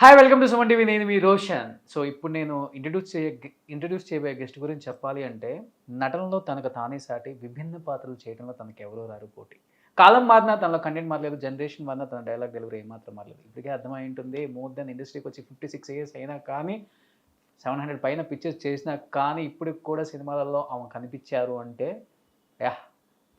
Hi welcome to Suman TV. నేను మీ Roshan. So ఇప్పుడు నేను ఇంట్రడ్యూస్ చేయబోయే గెస్ట్ గురించి చెప్పాలి అంటే నటనలో తనకు తానే సాటి విభిన్న పాత్రలు చేయడంలో తనకు ఎవరూ రారు పోటీ. కాలం మారినా తనలో కంటెంట్ మారలేదు, జనరేషన్ మారినా తన డైలాగ్ డెలివరీ ఏమాత్రం మారలేదు. ఇప్పటికే అర్థమై ఉంటుంది, మోర్ దెన్ ఇండస్ట్రీకి వచ్చి 56 ఇయర్స్ అయినా కానీ 700 పైన పిక్చర్స్ చేసినా కానీ ఇప్పటికి కూడా సినిమాలలో ఆమె కనిపించారు అంటే యాహ్!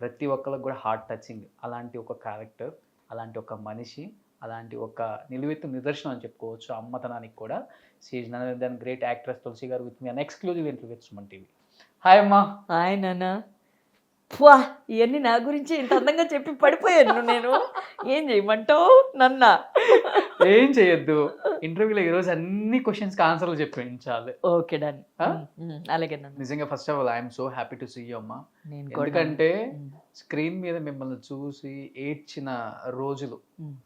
ప్రతి ఒక్కరికి కూడా హార్ట్ టచింగ్. అలాంటి ఒక క్యారెక్టర్, అలాంటి ఒక మనిషి, అలాంటి ఒక నిలువెత్తు నిదర్శనం అని చెప్పుకోవచ్చు అమ్మతనానికి కూడా. She is none other than great actress Tulasi గారు with me an exclusive interview with Suman TV. Hi అమ్మా. హాయ్ నాన్న. ఫా! ఇవన్నీ నా గురించి ఇంత అందంగా చెప్పి పడిపోయాను నేను. ఏం చేయమంటావు నన్న? ఏం చేయొద్దు, ఇంటర్వ్యూలో ఈరోజు అన్ని క్వశ్చన్స్కి ఆన్సర్లు చెప్పించాలి. Okay done. అలాగే నన్ను నిజంగా first of all I'm so happy to see you అమ్మా. నేను ఎందుకంటే స్క్రీన్ మీద మిమ్మల్ని చూసి ఏడ్చిన రోజులు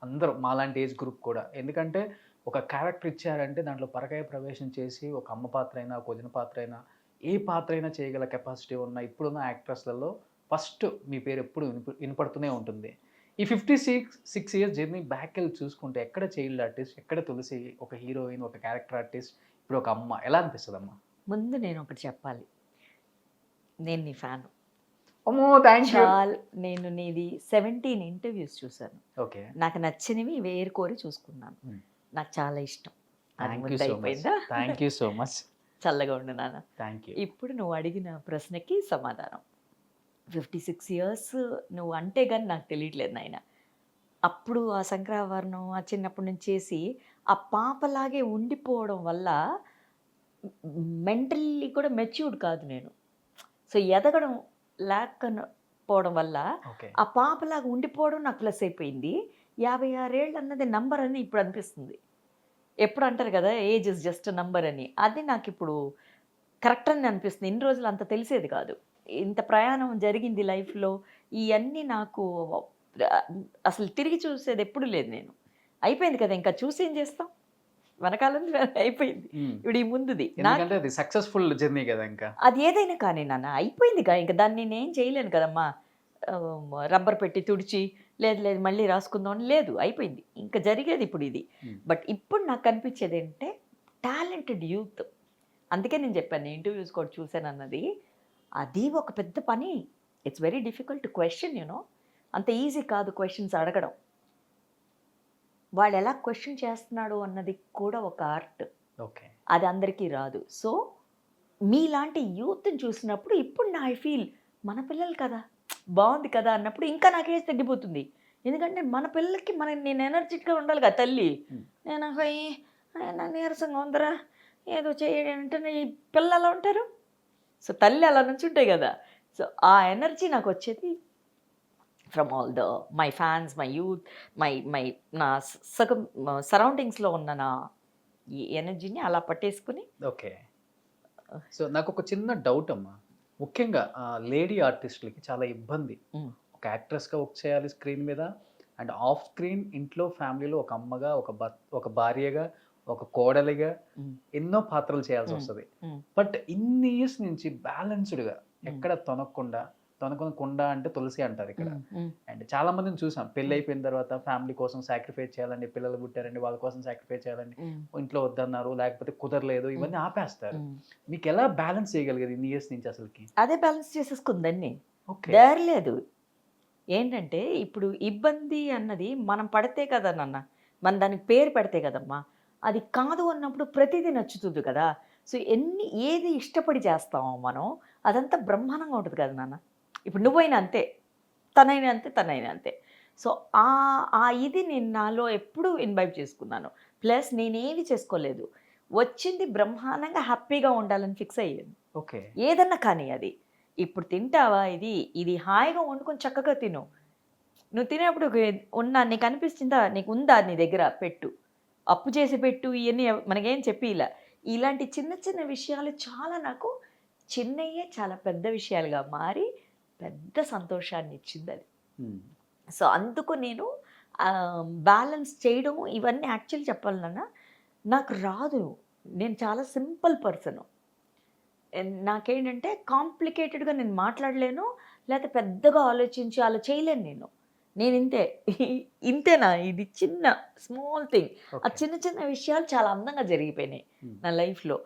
అందరూ మాలాంటి ఏజ్ గ్రూప్ కూడా. ఎందుకంటే ఒక క్యారెక్టర్ ఇచ్చారంటే దాంట్లో పరకాయ ప్రవేశం చేసి ఒక అమ్మ పాత్ర అయినా, ఒక వదిన పాత్ర అయినా, ఏ పాత్ర అయినా చేయగల కెపాసిటీ ఉన్న ఇప్పుడున్న యాక్ట్రెస్లలో ఫస్ట్ మీ పేరు ఎప్పుడు వినపడుతూనే ఉంటుంది. ఈ 56 ఇయర్స్ జర్నీ బ్యాక్ వెళ్ళి చూసుకుంటే ఎక్కడ చైల్డ్ ఆర్టిస్ట్, ఎక్కడ తులసి ఒక హీరోయిన్, ఒక క్యారెక్టర్ ఆర్టిస్ట్, ఇప్పుడు ఒక అమ్మ, ఎలా అనిపిస్తుంది అమ్మా? ముందు నేను ఒకటి చెప్పాలి, నేను నీ ఫ్యాన్. అమ్మో థ్యాంక్ యూ. నేను నీది 17 ఇంటర్వ్యూస్ చూసాను. ఓకే, నాకు నచ్చినవి వేరుకోరి చూసుకున్నాను. నాకు చాలా ఇష్టం. అయిపోయిందా? Thank you so much. చల్లగా ఉండు నాన్న. Thank you. ఇప్పుడు నువ్వు అడిగిన ప్రశ్నకి సమాధానం, 56 ఇయర్స్ నువ్వు అంటే కానీ నాకు తెలియట్లేదు నాయన. అప్పుడు ఆ శంకరాభరణం ఆ చిన్నప్పటి నుంచి చేసి ఆ పాపలాగే ఉండిపోవడం వల్ల మెంటల్లీ కూడా మెచ్యూర్డ్ కాదు నేను. సో ఎదగడం లేకపోవడం వల్ల ఆ పాపలాగా ఉండిపోవడం నాకు ప్లస్ అయిపోయింది. 56 ఏళ్ళు అన్నది నంబర్ అని ఇప్పుడు అనిపిస్తుంది. ఎప్పుడు అంటారు కదా ఏజ్ ఇస్ జస్ట్ నంబర్ అని, అది నాకు ఇప్పుడు కరెక్ట్ అని అనిపిస్తుంది. ఇన్ని రోజులు అంత తెలిసేది కాదు. ఇంత ప్రయాణం జరిగింది లైఫ్లో, ఇవన్నీ నాకు అసలు తిరిగి చూసేది ఎప్పుడు లేదు. నేను అయిపోయింది కదా, ఇంకా చూసి ఏం చేస్తాం, వెనకాలం అయిపోయింది. ఇప్పుడు ఈ ముందుది అది సక్సెస్ఫుల్ జర్నీ కదా, ఇంకా అది ఏదైనా కానీ నాన్న అయిపోయిందిగా, ఇంకా దాన్ని నేను చేయలేను కదమ్మా. రబ్బర్ పెట్టి తుడిచి లేదు లేదు మళ్ళీ రాసుకుందాం అని లేదు, అయిపోయింది. ఇంకా జరిగేది ఇప్పుడు ఇది. బట్ ఇప్పుడు నాకు కనిపించేది ఏంటంటే టాలెంటెడ్ యూత్. అందుకే నేను చెప్పాను, నేను ఇంటర్వ్యూస్ కూడా చూశాను అన్నది. అది ఒక పెద్ద పని. It's very difficult question, you know. అంత ఈజీ కాదు క్వశ్చన్స్ అడగడం. వాళ్ళు ఎలా క్వశ్చన్ చేస్తున్నాడు అన్నది కూడా ఒక ఆర్ట్. ఓకే, అది అందరికీ రాదు. సో మీలాంటి యూత్ని చూసినప్పుడు ఇప్పుడు నా ఐ ఫీల్ మన పిల్లలు కదా, బాగుంది కదా అన్నప్పుడు ఇంకా నాకు ఏజ్ తగ్గిపోతుంది. ఎందుకంటే మన పిల్లలకి నేను ఎనర్జెటిక్గా ఉండాలి కదా తల్లి. నేను నా నీరసంగా ఉందరా ఏదో చేయాలంటే ఈ పిల్లలు అలా ఉంటారు. సో తల్లి అలా నుంచి ఉంటాయి కదా. సో ఆ ఎనర్జీ నాకు వచ్చేది from all my fans, my youth, my నా సగం సరౌండింగ్స్లో ఉన్న నా ఈ ఎనర్జీని అలా పట్టేసుకుని. ఓకే. సో నాకు ఒక చిన్న డౌట్ అమ్మా, ముఖ్యంగా లేడీ ఆర్టిస్టులకి చాలా ఇబ్బంది. ఒక యాక్ట్రెస్గా వర్క్ చేయాలి స్క్రీన్ మీద, అండ్ ఆఫ్ స్క్రీన్ ఇంట్లో ఫ్యామిలీలో ఒక అమ్మగా, ఒక భార్యగా, ఒక కోడలిగా ఎన్నో పాత్రలు చేయాల్సి వస్తుంది. బట్ ఇన్ని ఇయర్స్ నుంచి బ్యాలెన్స్డ్గా ఎక్కడ తొనకుండా అంటే తులసి అంటారు ఇక్కడ. అండ్ చాలా మందిని చూసాం, పెళ్ళి అయిపోయిన తర్వాత ఫ్యామిలీ కోసం సాక్రిఫైస్ చేయాలండి, పిల్లలు పుట్టారండి వాళ్ళ కోసం సాక్రిఫైస్ చేయాలండి, ఇంట్లో వద్దన్నారు, లేకపోతే కుదరలేదు, ఇవన్నీ ఆపేస్తారు. మీకు ఎలా బ్యాలెన్స్ చేయగలిగేది ఇన్ని ఇయర్స్ నుంచి? అసలుకి అదే బ్యాలెన్స్ చేసేసుకుందండి, దారి లేదు. ఏంటంటే ఇప్పుడు ఇబ్బంది అన్నది మనం పడితే కదా నాన్న, మనం దానికి పేరు పెడితే కదమ్మా. అది కాదు అన్నప్పుడు ప్రతిదీ నచ్చుతుంది కదా. సో ఏది ఇష్టపడి చేస్తామో మనం అదంతా బ్రహ్మాండంగా ఉంటుంది కదా నాన్న. ఇప్పుడు నువ్వైనా అంతే, తనైనా అంతే. సో ఇది నేను నాలో ఎప్పుడూ ఇన్వైబ్ చేసుకున్నాను. ప్లస్ నేనేమి చేసుకోలేదు, వచ్చింది బ్రహ్మాండంగా హ్యాపీగా ఉండాలని ఫిక్స్ అయ్యాను. ఓకే, ఏదన్నా కానీ అది ఇప్పుడు తింటావా, ఇది హాయిగా వండుకొని చక్కగా తిను. నువ్వు తినేప్పుడు నీకు అనిపిస్తుందా, నీకు ఉందా నీ దగ్గర పెట్టు, అప్పు చేసి పెట్టు, ఇవన్నీ మనకేం చెప్పి ఇలాంటి చిన్న చిన్న విషయాలు చాలా నాకు చిన్నయ్యే చాలా పెద్ద విషయాలుగా మారి పెద్ద సంతోషాన్ని ఇచ్చింది అది. సో అందుకు నేను బ్యాలెన్స్ చేయడం ఇవన్నీ యాక్చువల్లీ చెప్పాలన్నా నాకు రాదు. నేను చాలా సింపుల్ పర్సను. నాకేంటంటే కాంప్లికేటెడ్గా నేను మాట్లాడలేను, లేకపోతే పెద్దగా ఆలోచించి అలా చేయలేను. నేను ఇంతే ఇంతేనా, ఇది చిన్న స్మాల్ థింగ్. ఆ ఓకే. చిన్న చిన్న విషయాలు చాలా అందంగా జరిగిపోయినాయి Hmm. నా లైఫ్లో.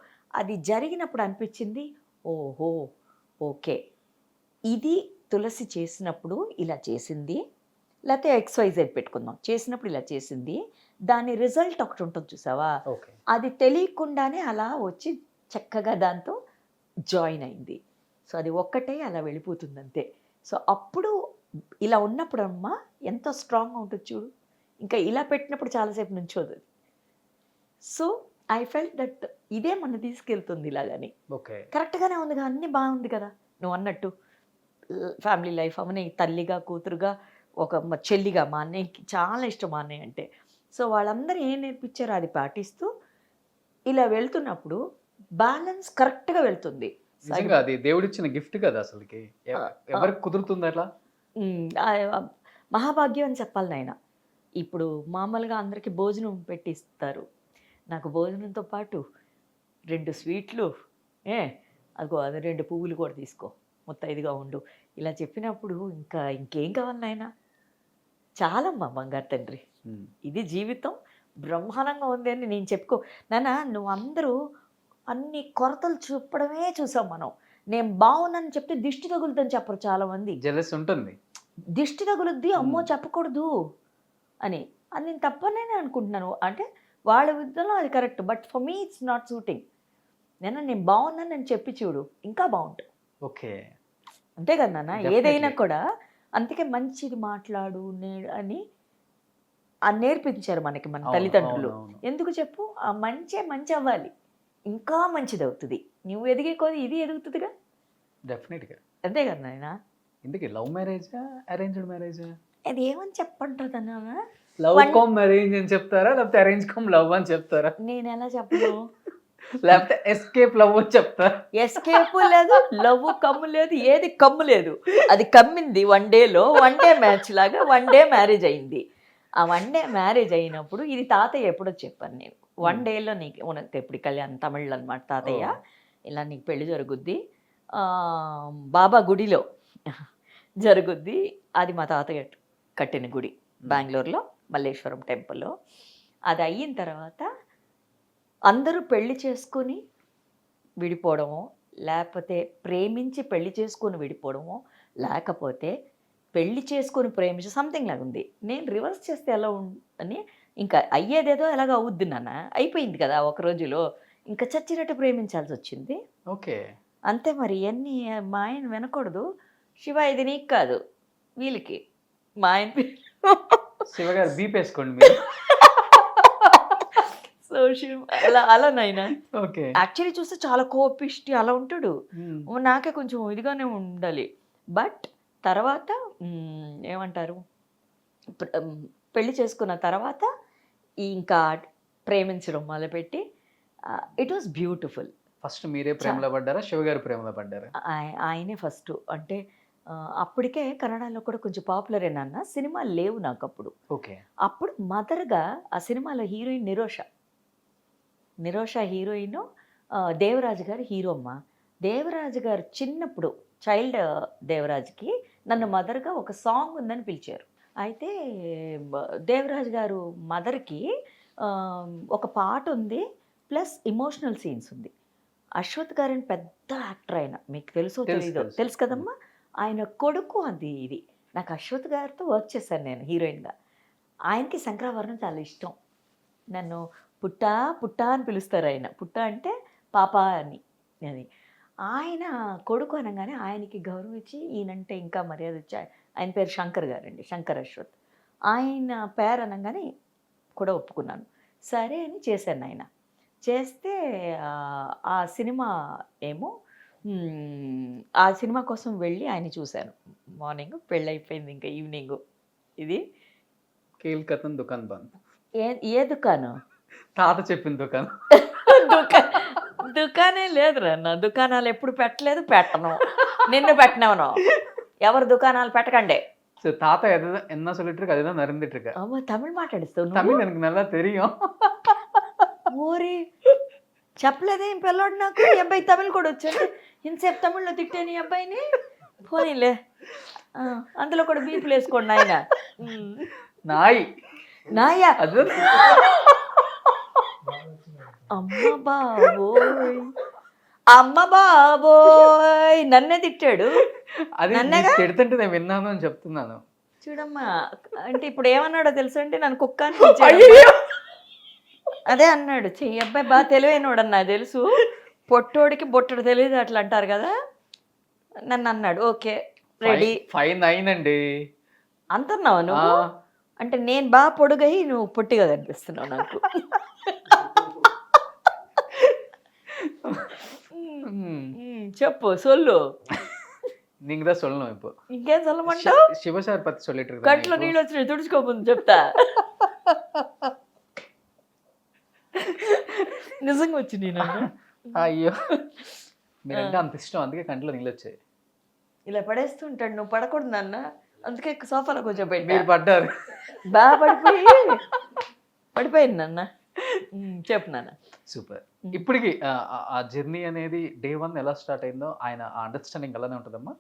అది జరిగినప్పుడు అనిపించింది, ఓహో, ఓకే, ఇది తులసి చేసినప్పుడు ఇలా చేసింది, లేకపోతే XYZ పెట్టుకుందాం, చేసినప్పుడు ఇలా చేసింది, దాని రిజల్ట్ ఒకటి ఉంటుంది చూసావా, ఓకే. అది తెలియకుండానే అలా వచ్చి చక్కగా దాంతో జాయిన్ అయింది. సో అది ఒక్కటే అలా వెళ్ళిపోతుంది అంతే. సో అప్పుడు ఇలా ఉన్నప్పుడు అమ్మ ఎంత స్ట్రాంగ్గా ఉంటుంది చూడు, ఇంకా ఇలా పెట్టినప్పుడు చాలాసేపు నుంచోదు అది. సో ఐ ఫెల్ట్ దట్ ఇదే మన తీసుకెళ్తుంది ఇలాగని. ఓకే. కరెక్ట్గానే ఉందిగా, అన్నీ బాగుంది కదా నువ్వు అన్నట్టు. ఫ్యామిలీ లైఫ్ అవన్నీ, తల్లిగా కూతురుగా, ఒక చెల్లిగా, మా అన్నయ్యకి చాలా ఇష్టం మా అన్నయ్య అంటే. సో వాళ్ళందరూ ఏం నేర్పించారో అది పాటిస్తూ ఇలా వెళ్తున్నప్పుడు బ్యాలెన్స్ కరెక్ట్గా వెళ్తుంది. నిజంగా అది దేవుడిచ్చిన గిఫ్ట్ కదా అసలుకి. ఆ, ఎవరికి కుదురుతుంది అట్లా? మహాభాగ్యం అని చెప్పాలి నాయన. ఇప్పుడు మామూలుగా అందరికీ భోజనం పెట్టిస్తారు, నాకు భోజనంతో పాటు 2 స్వీట్లు, అదిగో అది 2 పువ్వులు కూడా తీసుకో, ముత్తైదుగా ఉండు, ఇలా చెప్పినప్పుడు ఇంకేం కావాలి నాయన, చాలమ్మా బంగారు తండ్రి, Hmm. ఇది జీవితం బ్రహ్మాండంగా ఉంది అని నేను చెప్పుకో. నాన్న నువ్వు అందరూ అన్ని కొరతలు చూపడమే చూసాం మనం. నేను బాగున్నానని చెప్తే దిష్టి తగులుతుందని చెప్పరు చాలామంది. జెలస్ ఉంటుంది. దిష్టి తగులుద్ది, అమ్మో చెప్పకూడదు అని. అది నేను తప్పనే అనుకుంటున్నాను. అంటే వాళ్ళ విధంలో అది correct, but for me it's not suiting. నేను బాగున్నాను అని చెప్పి చూడు, ఇంకా బాగుంటుంది. ఓకే. అంతే కదా నాన్న, Definitely. ఏదైనా కూడా. అందుకే మంచిది మాట్లాడు అని నేర్పించారు మనకి మన అవును, తల్లిదండ్రులు. అవును, అవును. ఎందుకు చెప్పు, ఆ మంచి అవ్వాలి, ఇంకా మంచిది అవుతుంది. నువ్వు ఎదిగే కొద్ది ఇది ఎదుగుతుందిగా. డెఫినెట్గా. అంతే కదా నాయన. ఇందుకే లవ్ మ్యారేజా అరేంజ్డ్ మ్యారేజా? అది ఏమని చెప్పంటుందన్నా, లవ్ కమ్ అరేంజ్ అని చెప్తారా, లేకపోతే అరేంజ్ కమ్ లవ్ అని చెప్తారా, నేను ఎలా చెప్పను. లేకపోతే ఎస్కేప్ లవ్ అని చెప్తారా? ఎస్కేప్ లేదు, లవ్ కమ్ము లేదు, ఏది కమ్ము లేదు. అది కమ్మింది 1 డేలో, 1 డే మ్యాచ్ లాగా 1 డే మ్యారేజ్ అయింది. ఆ 1 డే మ్యారేజ్ అయినప్పుడు ఇది తాతయ్య ఎప్పుడో చెప్పాను నేను, 1 డేలో నీకు ఉనకు ఎప్పుడు కళ్యాణ్ తమిళ్ అనమాట తాతయ్య, ఇలా నీకు పెళ్లి జరుగుద్ది, బాబా గుడిలో జరుగుద్ది. అది మా తాతయ్య కట్టిన గుడి బెంగళూరులో, మల్లేశ్వరం టెంపుల్లో. అది అయిన తర్వాత అందరూ పెళ్లి చేసుకొని విడిపోవడమో, లేకపోతే ప్రేమించి పెళ్లి చేసుకొని విడిపోవడమో, లేకపోతే పెళ్లి చేసుకొని ప్రేమించి సంథింగ్ లాగా ఉంది. నేను రివర్స్ చేస్తే ఎలా అని, ఇంకా అయ్యేదేదో ఎలాగ అవుద్ది నాన్న, అయిపోయింది కదా ఒక రోజులో, ఇంకా చచ్చినట్టు ప్రేమించాల్సి వచ్చింది. ఓకే. అంతే మరి. ఇవన్నీ మా ఆయన వినకూడదు. శివ ఇది నీకు కాదు, వీళ్ళకి, మా ఆయన పేరు. శివగారు బీప్ వేసుకోండి మీరు. సో శివ అలా నాయన. ఓకే. యాక్చువల్లీ చూస్తే చాలా కోపిష్టి అలా ఉంటాడు. Hmm. నాకే కొంచెం ఇదిగానే ఉండాలి. బట్ తర్వాత ఏమంటారు, పెళ్లి చేసుకున్న తర్వాత ఇంకా ప్రేమించడం మొదలుపెట్టి ఇట్ వాస్ బ్యూటిఫుల్. ఫస్ట్ మీరే ప్రేమలో పడ్డారా, శివగారు ప్రేమలో పడ్డారా? ఆయనే ఫస్ట్. అంటే అప్పటికే కన్నడలో కూడా కొంచెం పాపులర్ నాన్న, సినిమాలు లేవు నాకు అప్పుడు. ఓకే. అప్పుడు మదర్గా ఆ సినిమాలో హీరోయిన్ నిరోష హీరోయిన్, దేవరాజు గారు హీరో అమ్మ. దేవరాజు గారు చిన్నప్పుడు చైల్డ్ దేవరాజుకి నన్ను మదర్గా ఒక సాంగ్ ఉందని పిలిచారు. అయితే దేవరాజు గారు మదర్కి ఒక పాట ఉంది, ప్లస్ ఇమోషనల్ సీన్స్ ఉంది. అశ్వత్ గారని పెద్ద యాక్టర్ ఆయన, మీకు తెలుసో తెలీదో, తెలుసు కదమ్మా. ఆయన కొడుకు అది ఇది. నాకు అశ్వత్ గారితో వర్క్ చేశాను నేను హీరోయిన్గా. ఆయనకి శంకరాభరణం చాలా ఇష్టం. నన్ను పుట్టా అని పిలుస్తారు ఆయన. పుట్ట అంటే పాప అని. అది ఆయన కొడుకు అనగానే ఆయనకి గౌరవం ఇచ్చి, ఈయనంటే ఇంకా మర్యాద ఇచ్చి, ఆయన పేరు శంకర్ గారండి, శంకర్ అశ్వత్. ఆయన పేరు అనగానే కూడా ఒప్పుకున్నాను. సరే అని చేశాను ఆయన. చేస్తే ఆ సినిమా ఏమో, ఆ సినిమా కోసం వెళ్ళి ఆయన చూశాను. మార్నింగ్ పెళ్ళి అయిపోయింది, ఇంకా ఈవినింగ్. ఇది కేల్కతన్ దుకాన్ బంద్. ఏ దుకాణం? తాత చెప్పిన దుకాణం. దుకాణే లేదు నా, దుకాణాలు ఎప్పుడు పెట్టలేదు, పెట్టను. నిన్ను పెట్టినవను, ఎవరు దుకాణాలు పెట్టకండి. సో తాత என்ன சொல்லிட்டு இருக்கு அதுதான் நடந்துட்டு இருக்கு. అమ్మ తమిళ్ మాట్లాడిస్తావు? தமிழ் எனக்கு நல்லா தெரியும். ఓరి చెప్పలేదే ఈ పిల్లోడు నాకు. ఈ అబ్బాయి తమిళ్ కూడా వచ్చాడు, ఇంతసేపు తమిళ్లో తిట్టాను ఈ అబ్బాయిని. పోనీలే. అందులో కూడా బీపులు వేసుకోండి ఆయన. నాయి నాయా అదే అమ్మ బాబోయ్, అమ్మ బాబోయ్, నన్నే తిట్టాడు. అది నన్నగా? తిడుతుంటే నేను విన్నాను అని చెప్తున్నాను. చూడమ్మా, అంటే ఇప్పుడు ఏమన్నాడో తెలుసు అంటే నన్ను కుక్క అని పిలిచాడు. అయ్యో! అదే అన్నాడు, చెయ్యి అబ్బాయి బాగా తెలివైనోడు అని నాకు తెలుసు, పొట్టోడికి బొట్టడు తెలియదు అట్లా అంటారు కదా. నన్ను అన్నాడు, ఓకే రెడీ 5'9" అండి. అంటున్నావు నువ్వు. అంటే నేను బాగా పొడుగై నువ్వు పొట్టిగా కనిపిస్తున్నావు నాకు. చెప్పు సొల్లు. நீங்க தான் சொல்லணும் இப்போ. ఇంకేం చల్లమంటావు? శివ సార్ పத்தி சொல்லிட்டு இருக்காங்க. కట్లో నీళ్ళు వచ్చినాయి, తుడుచుకోపోతుంది చెప్తా. నిజంగా వచ్చినాయి నన్ను. అయ్యో, మీరంటే అంత ఇష్టం అందుకే కంట్లో నీళ్ళు వచ్చాయి. ఇలా పడేస్తుంటాడు, నువ్వు పడకూడదు నాన్న, అందుకే సోఫాలో కొంచెం మీరు పెట్టా. పడ్డారు. బాగా పడిపోయింది నాన్న. చెప్పు నాన్న. సూపర్. ఇప్పటికి ఆ జర్నీ అనేది డే 1 ఎలా స్టార్ట్ అయిందో ఆయన ఆ అండర్స్టాండింగ్ అలానే ఉంటుందమ్మా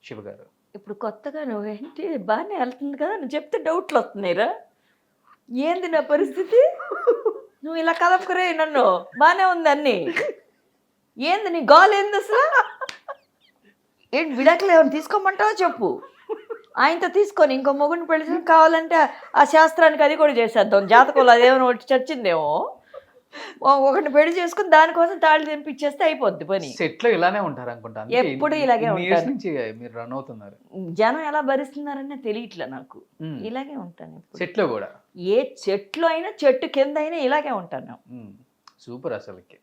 శివ గారు? ఇప్పుడు కొత్తగా నువ్వేంటి బాగానే వెళ్తుంది కదా, నువ్వు చెప్తే డౌట్లు వస్తున్నాయిరా. ఏంది నా పరిస్థితి? నువ్వు ఇలా కదపకరే నన్ను, బాగానే ఉంది అన్ని. ఏంది నీ గాల్ ఏంది అసలు? ఏంటి విడాకులు ఏమైనా తీసుకోమంటావో చెప్పు. ఆయనతో తీసుకొని ఇంకో మొగుడిని పెళ్లి కావాలంటే ఆ శాస్త్రానికి అది కూడా చేసేద్దాం. జాతకంలో అదేమైనా ఒకటి చచ్చిందేమో, ఒకటిని పెళ్లి చేసుకుని దానికోసం తాళి తెంపిచ్చేస్తే అయిపోద్ది పని. సెట్ లో ఇలానే ఉంటారు అనుకుంటా. ఎప్పుడు ఇలాగే ఉంటారు. నుంచి మీరు రన్ అవుతున్నారు. జనం ఎలా భరిస్తున్నారనే తెలియట్లే నాకు. ఇలాగే ఉంటాను సెట్ లో కూడా. ఏ చెట్లు అయినా చెట్టు కింద అయినా ఇలాగే ఉంటాను. సూపర్ అసలుకి.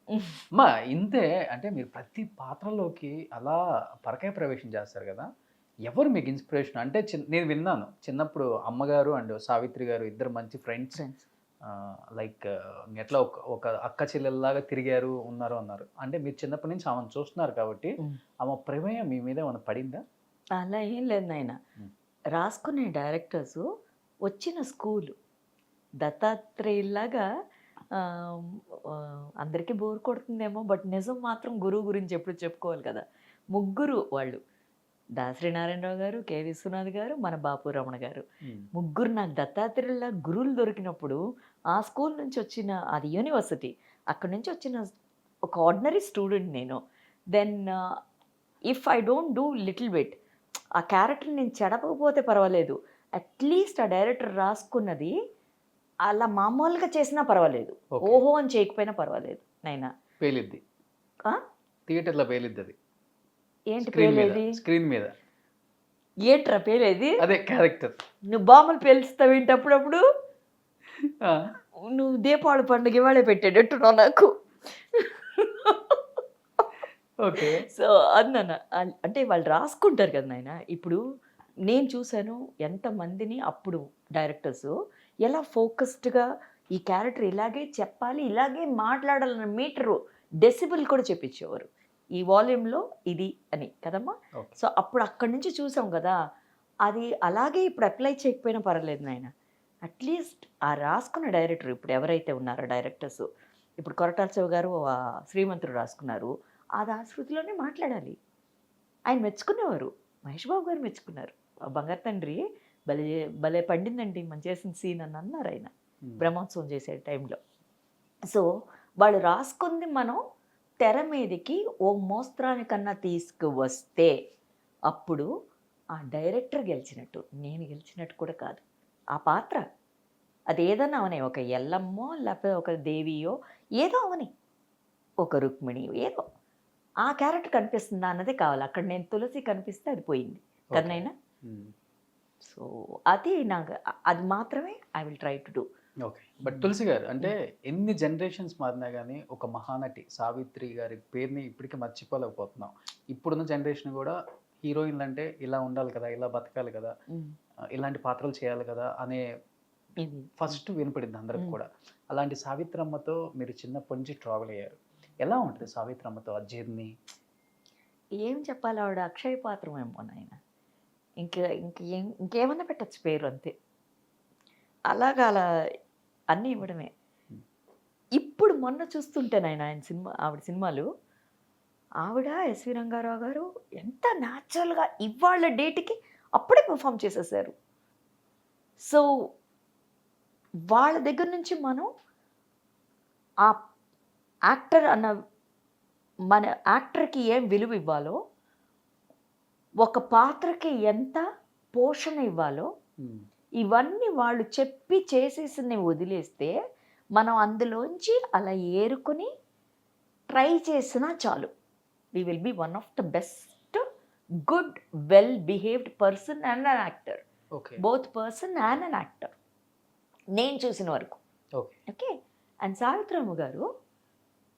మా ఇంతే అంటే మీరు ప్రతి పాత్రలోకి అలా పరకాయ ప్రవేశం చేస్తారు కదా, ఎవరు మీకు ఇన్స్పిరేషన్? అంటే నేను విన్నాను చిన్నప్పుడు అమ్మగారు అండ్ సావిత్రి గారు ఇద్దరు మంచి ఫ్రెండ్స్, లైక్ ఎట్లా ఒక అక్క చెల్లెల్లాగా తిరిగారు ఉన్నారు అన్నారు. అంటే మీరు చిన్నప్పటి నుంచి ఆమెను చూస్తున్నారు కాబట్టి ఆమె ప్రమేయం మీ మీద ఏమైనా పడిందా? అలా ఏం లేదు నాయన. రాసుకునే డైరెక్టర్స్ వచ్చిన స్కూలు దత్తాత్రేయులాగా. అందరికీ బోర్ కొడుతుందేమో, బట్ నిజం మాత్రం గురువు గురించి ఎప్పుడు చెప్పుకోవాలి కదా. ముగ్గురు వాళ్ళు, దాసరి నారాయణరావు గారు, కె విశ్వనాథ్ గారు, మన బాపు రమణ గారు, ముగ్గురు నాకు దత్తాత్రేయుల గురువులు దొరికినప్పుడు ఆ స్కూల్ నుంచి వచ్చిన, అది యూనివర్సిటీ, అక్కడి నుంచి వచ్చిన ఒక ఆర్డినరీ స్టూడెంట్ నేను. Then if I don't do little bit, ఆ క్యారెక్టర్ నేను చెడపకపోతే పర్వాలేదు, అట్లీస్ట్ ఆ డైరెక్టర్ రాసుకున్నది అలా మామూలుగా చేసినా పర్వాలేదు, ఓహో అని చేయకపోయినా పర్వాలేదు నైనా. పేలిద్ది థియేటర్లో పేలిద్ది. అది ఏంటి పేలేది? స్క్రీన్ మీద. ఏంట్రా పేలేది? అదే క్యారెక్టర్. నువ్వు బాంబులు పేలుస్తావు ఏంటి అప్పుడప్పుడు? నువ్వు దీపావళి పండుగ ఇవాళే పెట్టేటట్టున్నావు నాకు. ఓకే. సో అన్న అంటే వాళ్ళు రాసుకుంటారు కదా నాయన. ఇప్పుడు నేను చూశాను ఎంతమందిని అప్పుడు డైరెక్టర్స్ ఎలా ఫోకస్డ్గా ఈ క్యారెక్టర్ ఇలాగే చెప్పాలి, ఇలాగే మాట్లాడాలన్న మీటరు డెసిబుల్ కూడా చెప్పించేవారు, ఈ వాల్యూమ్లో ఇది అని కదమ్మా. సో అప్పుడు అక్కడి నుంచి చూసాం కదా, అది అలాగే ఇప్పుడు అప్లై చేయకపోయినా పర్వాలేదు నాయన. అట్లీస్ట్ ఆ రాసుకున్న డైరెక్టర్ ఇప్పుడు ఎవరైతే ఉన్నారో డైరెక్టర్స్, ఇప్పుడు కొరటాల శివ గారు శ్రీమంతుడు రాసుకున్నారు, అది ఆ శృతిలోనే మాట్లాడాలి. ఆయన మెచ్చుకునేవారు, మహేష్ బాబు గారు మెచ్చుకున్నారు, బంగారు తండ్రి భలే భలే పండిందండి మనం చేసిన సీన్ అని అన్నారు ఆయన బ్రహ్మోత్సవం చేసే టైంలో. సో వాళ్ళు రాసుకుంది మనం తెర మీదకి ఓ మోస్త్రానికన్నా తీసుకువస్తే అప్పుడు ఆ డైరెక్టర్ గెలిచినట్టు, నేను గెలిచినట్టు కూడా కాదు. ఆ పాత్ర అది ఏదన్నా అవని, ఒక ఎల్లమ్మో లేకపోతే ఒక దేవియో ఏదో అవని, ఒక రుక్మిణి ఏదో, ఆ క్యారెక్టర్ కనిపిస్తుందా అన్నదే కావాలి. అక్కడ నేను తులసి కనిపిస్తే అది పోయింది కదనైనా. సో అది నాకు, అది మాత్రమే I will try to do. Okay. But Tulasi గారు అంటే ఎన్ని జనరేషన్స్ మారినా కానీ ఒక మహానటి సావిత్రి గారి పేరుని ఇప్పటికీ మర్చిపోలేకపోతున్నాం. ఇప్పుడున్న జనరేషన్ కూడా హీరోయిన్లు అంటే ఇలా ఉండాలి కదా, ఇలా బతకాలి కదా, ఇలాంటి పాత్రలు చేయాలి కదా అనే ఫస్ట్ వినపడింది అందరికి కూడా. అలాంటి సావిత్రమ్మతో మీరు చిన్నప్పటి నుంచి ట్రావెల్ అయ్యారు. ఎలా ఉంటుంది సావిత్రమ్మతో ఆ జర్నీ? ఏం చెప్పాలి, ఆవిడ అక్షయ పాత్రం ఏమో నాయన, ఇంకేమన్నా పెట్టచ్చు పేరు అంతే. అలాగా అలా అన్నీ ఇవ్వడమే. ఇప్పుడు మొన్న చూస్తుంటేనైనా ఆవిడ సినిమాలు, ఆవిడ ఎస్వి రంగారావు గారు ఎంత న్యాచురల్గా ఇవాళ డేట్కి అప్పుడే పర్ఫామ్ చేసేసారు. సో వాళ్ళ దగ్గర నుంచి మనం ఆ యాక్టర్ అన్న మన యాక్టర్కి ఏం విలువ ఇవ్వాలో, ఒక పాత్రకి ఎంత పోషణ ఇవ్వాలో, ఇవన్నీ వాళ్ళు చెప్పి చేసేసినవి వదిలేస్తే మనం అందులోంచి అలా ఏరుకొని ట్రై చేసినా చాలు. We will be one of the best good well behaved person and an actor. Okay both person and an actor నేను చూసిన వరకు. Okay okay. అండ్ సావిత్రమ్మ గారు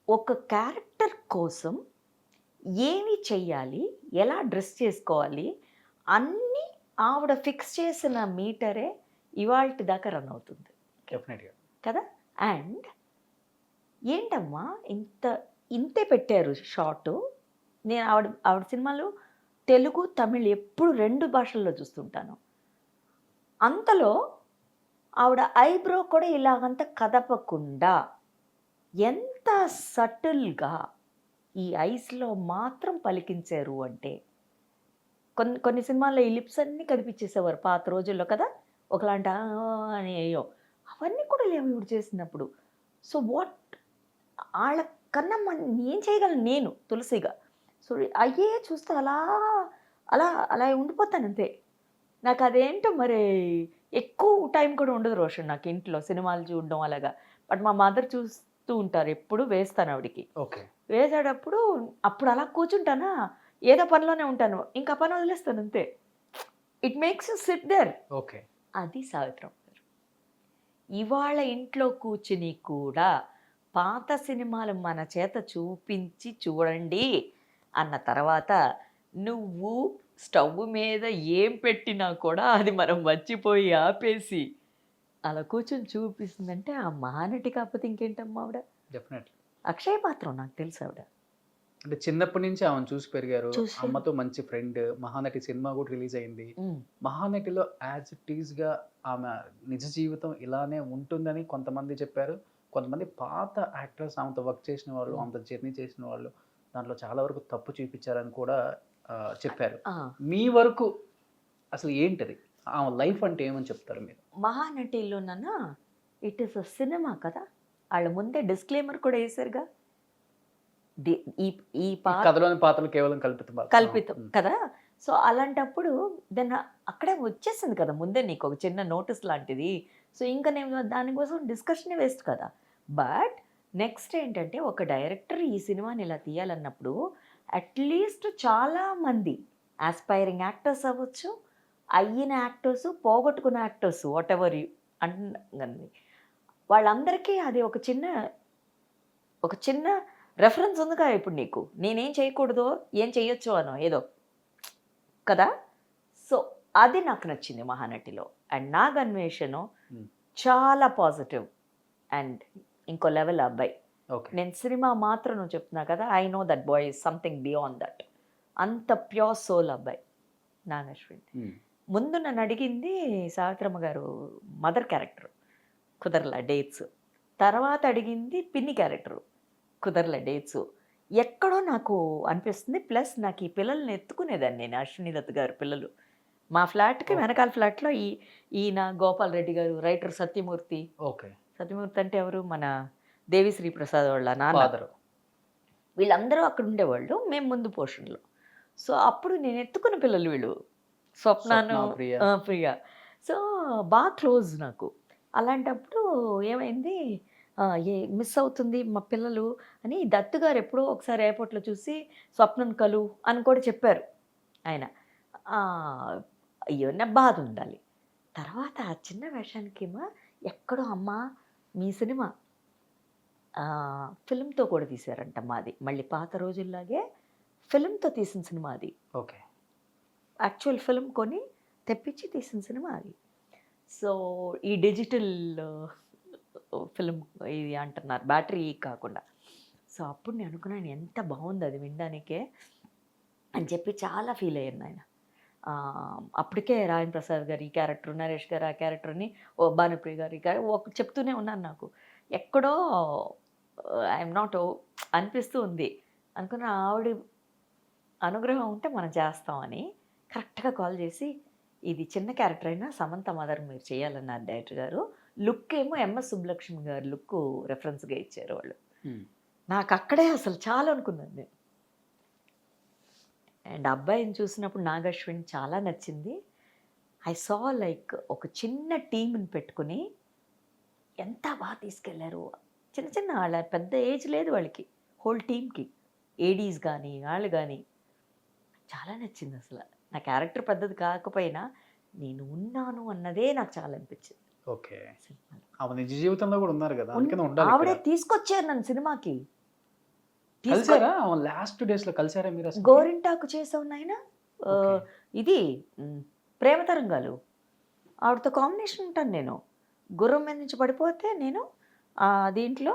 ఒక క్యారెక్టర్ కోసం ఏమి చెయ్యాలి, ఎలా డ్రెస్ చేసుకోవాలి, అన్నీ ఆవిడ ఫిక్స్ చేసిన మీటరే ఇవాల్టి దాకా రన్ అవుతుంది డెఫినెట్గా. కదా. అండ్ ఏంటమ్మా ఇంతే పెట్టారు షార్టు. నేను ఆవిడ సినిమాలు తెలుగు తమిళ్ ఎప్పుడు 2 భాషల్లో చూస్తుంటాను. అంతలో ఆవిడ ఐబ్రో కూడా ఇలాగంత కదపకుండా ఎంత సటిల్గా ఈ ఐస్లో మాత్రం పలికించారు అంటే, కొన్ని సినిమాల్లో ఈ లిప్స్ అన్నీ కనిపించేసేవారు పాత రోజుల్లో కదా, ఒకలాంటి అని అయ్యో అవన్నీ కూడా లేవు ఇవిడ చేసినప్పుడు. సో వాట్ వాళ్ళ కన్నా ఏం చేయగలను నేను తులసిగా. సో అయ్యే చూస్తే అలా అలా అలా ఉండిపోతాను అంతే. నాకు అదేంటో మరి ఎక్కువ టైం కూడా ఉండదు రోషన్ నాకు ఇంట్లో సినిమాలు చూడడం అలాగా. బట్ మా మదర్ చూస్తూ ఉంటారు, ఎప్పుడు వేస్తాను ఆవిడికి. ఓకే వేసేటప్పుడు అప్పుడు అలా కూర్చుంటానా, ఏదో పనిలోనే ఉంటాను, ఇంకా పని వదిలేస్తాను అంతే. It makes you sit there. Okay అది సావిత్రమ్మ గారు. ఇవాళ ఇంట్లో కూర్చుని కూడా పాత సినిమాలు మన చేత చూపించి చూడండి అన్న తర్వాత నువ్వు స్టవ్ మీద ఏం పెట్టినా కూడా అది మనం మర్చిపోయి ఆపేసి అలా కూర్చొని చూపిస్తుందంటే ఆ మహానటి కాకపోతే ఇంకేంటమ్మా ఆవిడ. డెఫినెట్లీ. అక్షయ పాత్రం నాకు తెలుసు ఆవిడ. అంటే చిన్నప్పటి నుంచి ఆమెను చూసి పెరిగారు. చూసి. అమ్మతో మంచి ఫ్రెండ్. మహానటి సినిమా కూడా రిలీజ్ అయింది. మహానటిలో యాజ్ ఇట్ ఈస్గా ఆమె నిజ జీవితం ఇలానే ఉంటుందని కొంతమంది చెప్పారు. కొంతమంది పాత యాక్టర్స్ ఆమెతో వర్క్ చేసిన వాళ్ళు, ఆమెతో జర్నీ చేసిన వాళ్ళు దాంట్లో చాలా వరకు తప్పు చూపించారని కూడా చెప్పారు. మీ వరకు అసలు ఏంటది, ఆమె లైఫ్ అంటే ఏమని చెప్తారు మీరు? మహానటిలోనన్నా ఇట్ ఈస్ అ సినిమా కదా, వాళ్ళ ముందే డిస్క్లైమర్ కూడా వేశారుగా, ఈ కథలోని పాత్రలు కేవలం కల్పితం కదా. సో అలాంటప్పుడు దాన్ని అక్కడే వచ్చేసింది కదా ముందే నీకు ఒక చిన్న నోటీస్ లాంటిది. సో ఇంకా నేను దానికోసం డిస్కషన్ వేస్ట్ కదా. బట్ నెక్స్ట్ ఏంటంటే ఒక డైరెక్టర్ ఈ సినిమాని ఇలా తీయాలన్నప్పుడు అట్లీస్ట్ చాలామంది ఆస్పైరింగ్ యాక్టర్స్ అవ్వచ్చు, అయిన యాక్టర్స్, పోగొట్టుకున్న యాక్టర్స్, వాట్ ఎవర్ అండి, వాళ్ళందరికీ అది ఒక చిన్న రెఫరెన్స్ ఉంది కదా ఇప్పుడు నీకు, నేనేం చేయకూడదో ఏం చేయొచ్చు అనో ఏదో కదా. సో అది నాకు నచ్చింది మహానటిలో. అండ్ నాగన్వేషణం చాలా పాజిటివ్ అండ్ ఇంకో లెవెల్ అబ్బాయి. నేను సినిమా మాత్రం నువ్వు చెప్తున్నా కదా, I know that boy is something beyond that. అంత ప్యూర్ సోల్ అబ్బాయి నాగశ్విన్. ముందు నన్ను అడిగింది సావిత్రమ్మ గారు మదర్ క్యారెక్టర్, కుదరలా డేట్స్. తర్వాత అడిగింది పిన్ని క్యారెక్టరు, కుదరలే డేట్స్. ఎక్కడో నాకు అనిపిస్తుంది. ప్లస్ నాకు ఈ పిల్లల్ని ఎత్తుకునేదాన్ని నేను, అశ్విని దత్ గారు పిల్లలు. మా ఫ్లాట్కి వెనకాల ఫ్లాట్లో ఈయన గోపాల్ రెడ్డి గారు, రైటర్ సత్యమూర్తి. ఓకే. సత్యమూర్తి అంటే ఎవరు, మన దేవిశ్రీ ప్రసాద్ వాళ్ళ నాన్న. వీళ్ళందరూ అక్కడ ఉండేవాళ్ళు, మేము ముందు పోర్షన్లో. సో అప్పుడు నేను ఎత్తుకున్న పిల్లలు వీళ్ళు, స్వప్నాను ప్రియ. సో బాగా క్లోజ్ నాకు. అలాంటప్పుడు ఏమైంది, మిస్ అవుతుంది మా పిల్లలు అని దత్తు గారు ఎప్పుడో ఒకసారి ఎయిర్పోర్ట్లో చూసి స్వప్నం కలు అని కూడా చెప్పారు ఆయన. అయ్యో నా బాధ ఉండాలి. తర్వాత ఆ చిన్న వేషానికేమో ఎక్కడో అమ్మ మీ సినిమా ఫిల్మ్తో కూడా తీశారంట మాది, మళ్ళీ పాత రోజుల్లాగే ఫిల్మ్తో తీసిన సినిమా అది. ఓకే. యాక్చువల్ ఫిల్మ్ కొని తెప్పించి తీసిన సినిమా అది. సో ఈ డిజిటల్ ఫిల్మ్ ఇది అంటున్నారు, బ్యాటరీ కాకుండా. సో అప్పుడు నేను అనుకున్నాను ఎంత బాగుంది అది వినడానికే అని చెప్పి చాలా ఫీల్ అయ్యాను ఆయన. అప్పటికే రాయన్ ప్రసాద్ గారు ఈ క్యారెక్టర్, నరేష్ గారు ఆ క్యారెక్టర్ని, భానుప్రియ గారు ఈ క్యారెక్టర్ చెప్తూనే ఉన్నాను. నాకు ఎక్కడో ఐఎమ్ నాట్ అనిపిస్తూ ఉంది. అనుకున్న ఆవిడ అనుగ్రహం ఉంటే మనం చేస్తామని కరెక్ట్గా కాల్ చేసి ఇది చిన్న క్యారెక్టర్ అయినా సమంత మదర్ మీరు చేయాలన్నారు డైరెక్టర్ గారు. లుక్ ఏమో ఎంఎస్ సుబ్బలక్ష్మి గారు లుక్ రెఫరెన్స్గా ఇచ్చారు వాళ్ళు. నాకు అక్కడే అసలు చాలా అనుకున్నాను నేను. అండ్ అబ్బాయిని చూసినప్పుడు నాగశ్విన్ చాలా నచ్చింది. ఐ సా లైక్ ఒక చిన్న టీంని పెట్టుకుని ఎంత బాగా తీసుకెళ్లారు. చిన్న చిన్న వాళ్ళ పెద్ద ఏజ్ లేదు వాళ్ళకి, హోల్ టీమ్కి, ఏడీస్ కానీ వాళ్ళు కానీ. చాలా నచ్చింది అసలు. నా క్యారెక్టర్ పెద్దది కాకపోయినా నేను ఉన్నాను అన్నదే నాకు చాలా అనిపించింది ఓకే. సినిమాలో. ఆమె నిజ జీవితంలో కూడా ఉన్నారు కదా, అందుకని ఉండాలి ఆవిడే ఇక్కడ. తీసుకొచ్చారు నన్ను సినిమాకి. కలిసారా ఆమె లాస్ట్ డేస్ లో కలిసారా మీరు అసలు? గోరింటాకు చేసావు నాయన. ఓకే. ఇది ప్రేమ తరంగాలు, ఆవిడతో కాంబినేషన్ ఉంటాను నేను. గుర్రం మీద నుంచి పడిపోతే నేను దీంట్లో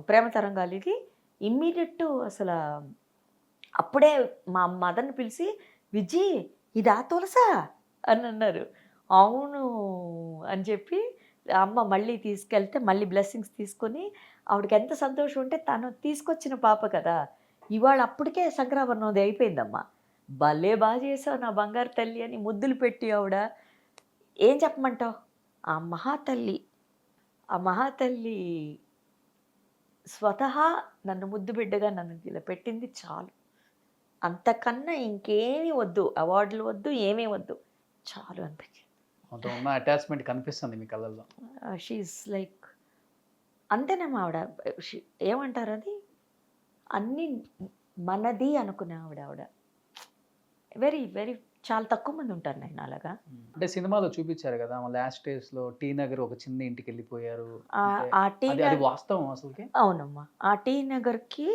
ప్రేమ తరంగాలికి ఇమ్మీడియట్ అసలు అప్పుడే మా మదర్ని పిలిచి విజయ్ ఇది ఆ తులసా అని అన్నారు. అవును అని చెప్పి అమ్మ మళ్ళీ తీసుకెళ్తే మళ్ళీ బ్లెస్సింగ్స్ తీసుకొని ఆవిడకి ఎంత సంతోషం ఉంటే తను తీసుకొచ్చిన పాప కదా. ఇవాళ అప్పటికే సంక్రామణది అయిపోయిందమ్మా. భలే బాగా చేసావు నా బంగారు తల్లి అని ముద్దులు పెట్టి ఆవిడ. ఏం చెప్పమంటావు, ఆ మహాతల్లి స్వతహా నన్ను ముద్దు బిడ్డగా నన్ను ఇలా పెట్టింది చాలు. అంతకన్నా ఇంకేమీ వద్దు, అవార్డులు వద్దు, ఏమీ వద్దు, చాలు అనిపించింది. అంత ఉన్న అటాచ్మెంట్ కనిపిస్తుంది మీ కళ్ళల్లో. షీఈస్ లైక్ అంతేనమ్మా ఆవిడ. ఏమంటారు అది, అన్నీ మనది అనుకునే ఆవిడ. వెరీ వెరీ చాలా తక్కువ మంది ఉంటారు నేను అలాగా. అంటే సినిమాలో చూపించారు కదా, ఆమె లాస్ట్ డేస్ లో టీ నగర్ ఒక చిన్న ఇంటికి వెళ్ళిపోయారు. ఆ టీ అది వాస్తవం అసలుకి? అవునమ్మా, ఆ టీ నగర్కి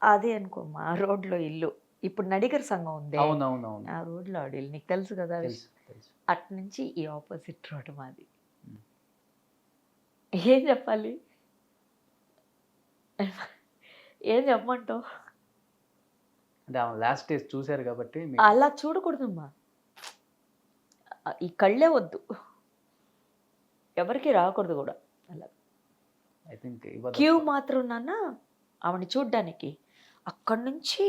అదే అనుకోమ్మా ఆ రోడ్లో ఇల్లు. ఇప్పుడు నడిగర్ సంఘం ఉంది, అవునవునవును, ఆ రోడ్లో ఆవిడ ఇల్లు. నీకు తెలుసు కదా, తెలుసు తెలుసు. అటు నుంచి ఈ ఆపోజిట్ రోడ్ మాది. ఏం చెప్పాలి, ఏం చెప్పమంటావు? అంటే ఆమె లాస్ట్ డేస్ చూశారు కాబట్టి అలా చూడకూడదమ్మా. ఈ కళ్ళే వద్దు, ఎవరికి రాకూడదు కూడా అలా. ఐ థింక్ క్యూ మాత్రం నాన్న ఆవిడని చూడ్డానికి అక్కడి నుంచి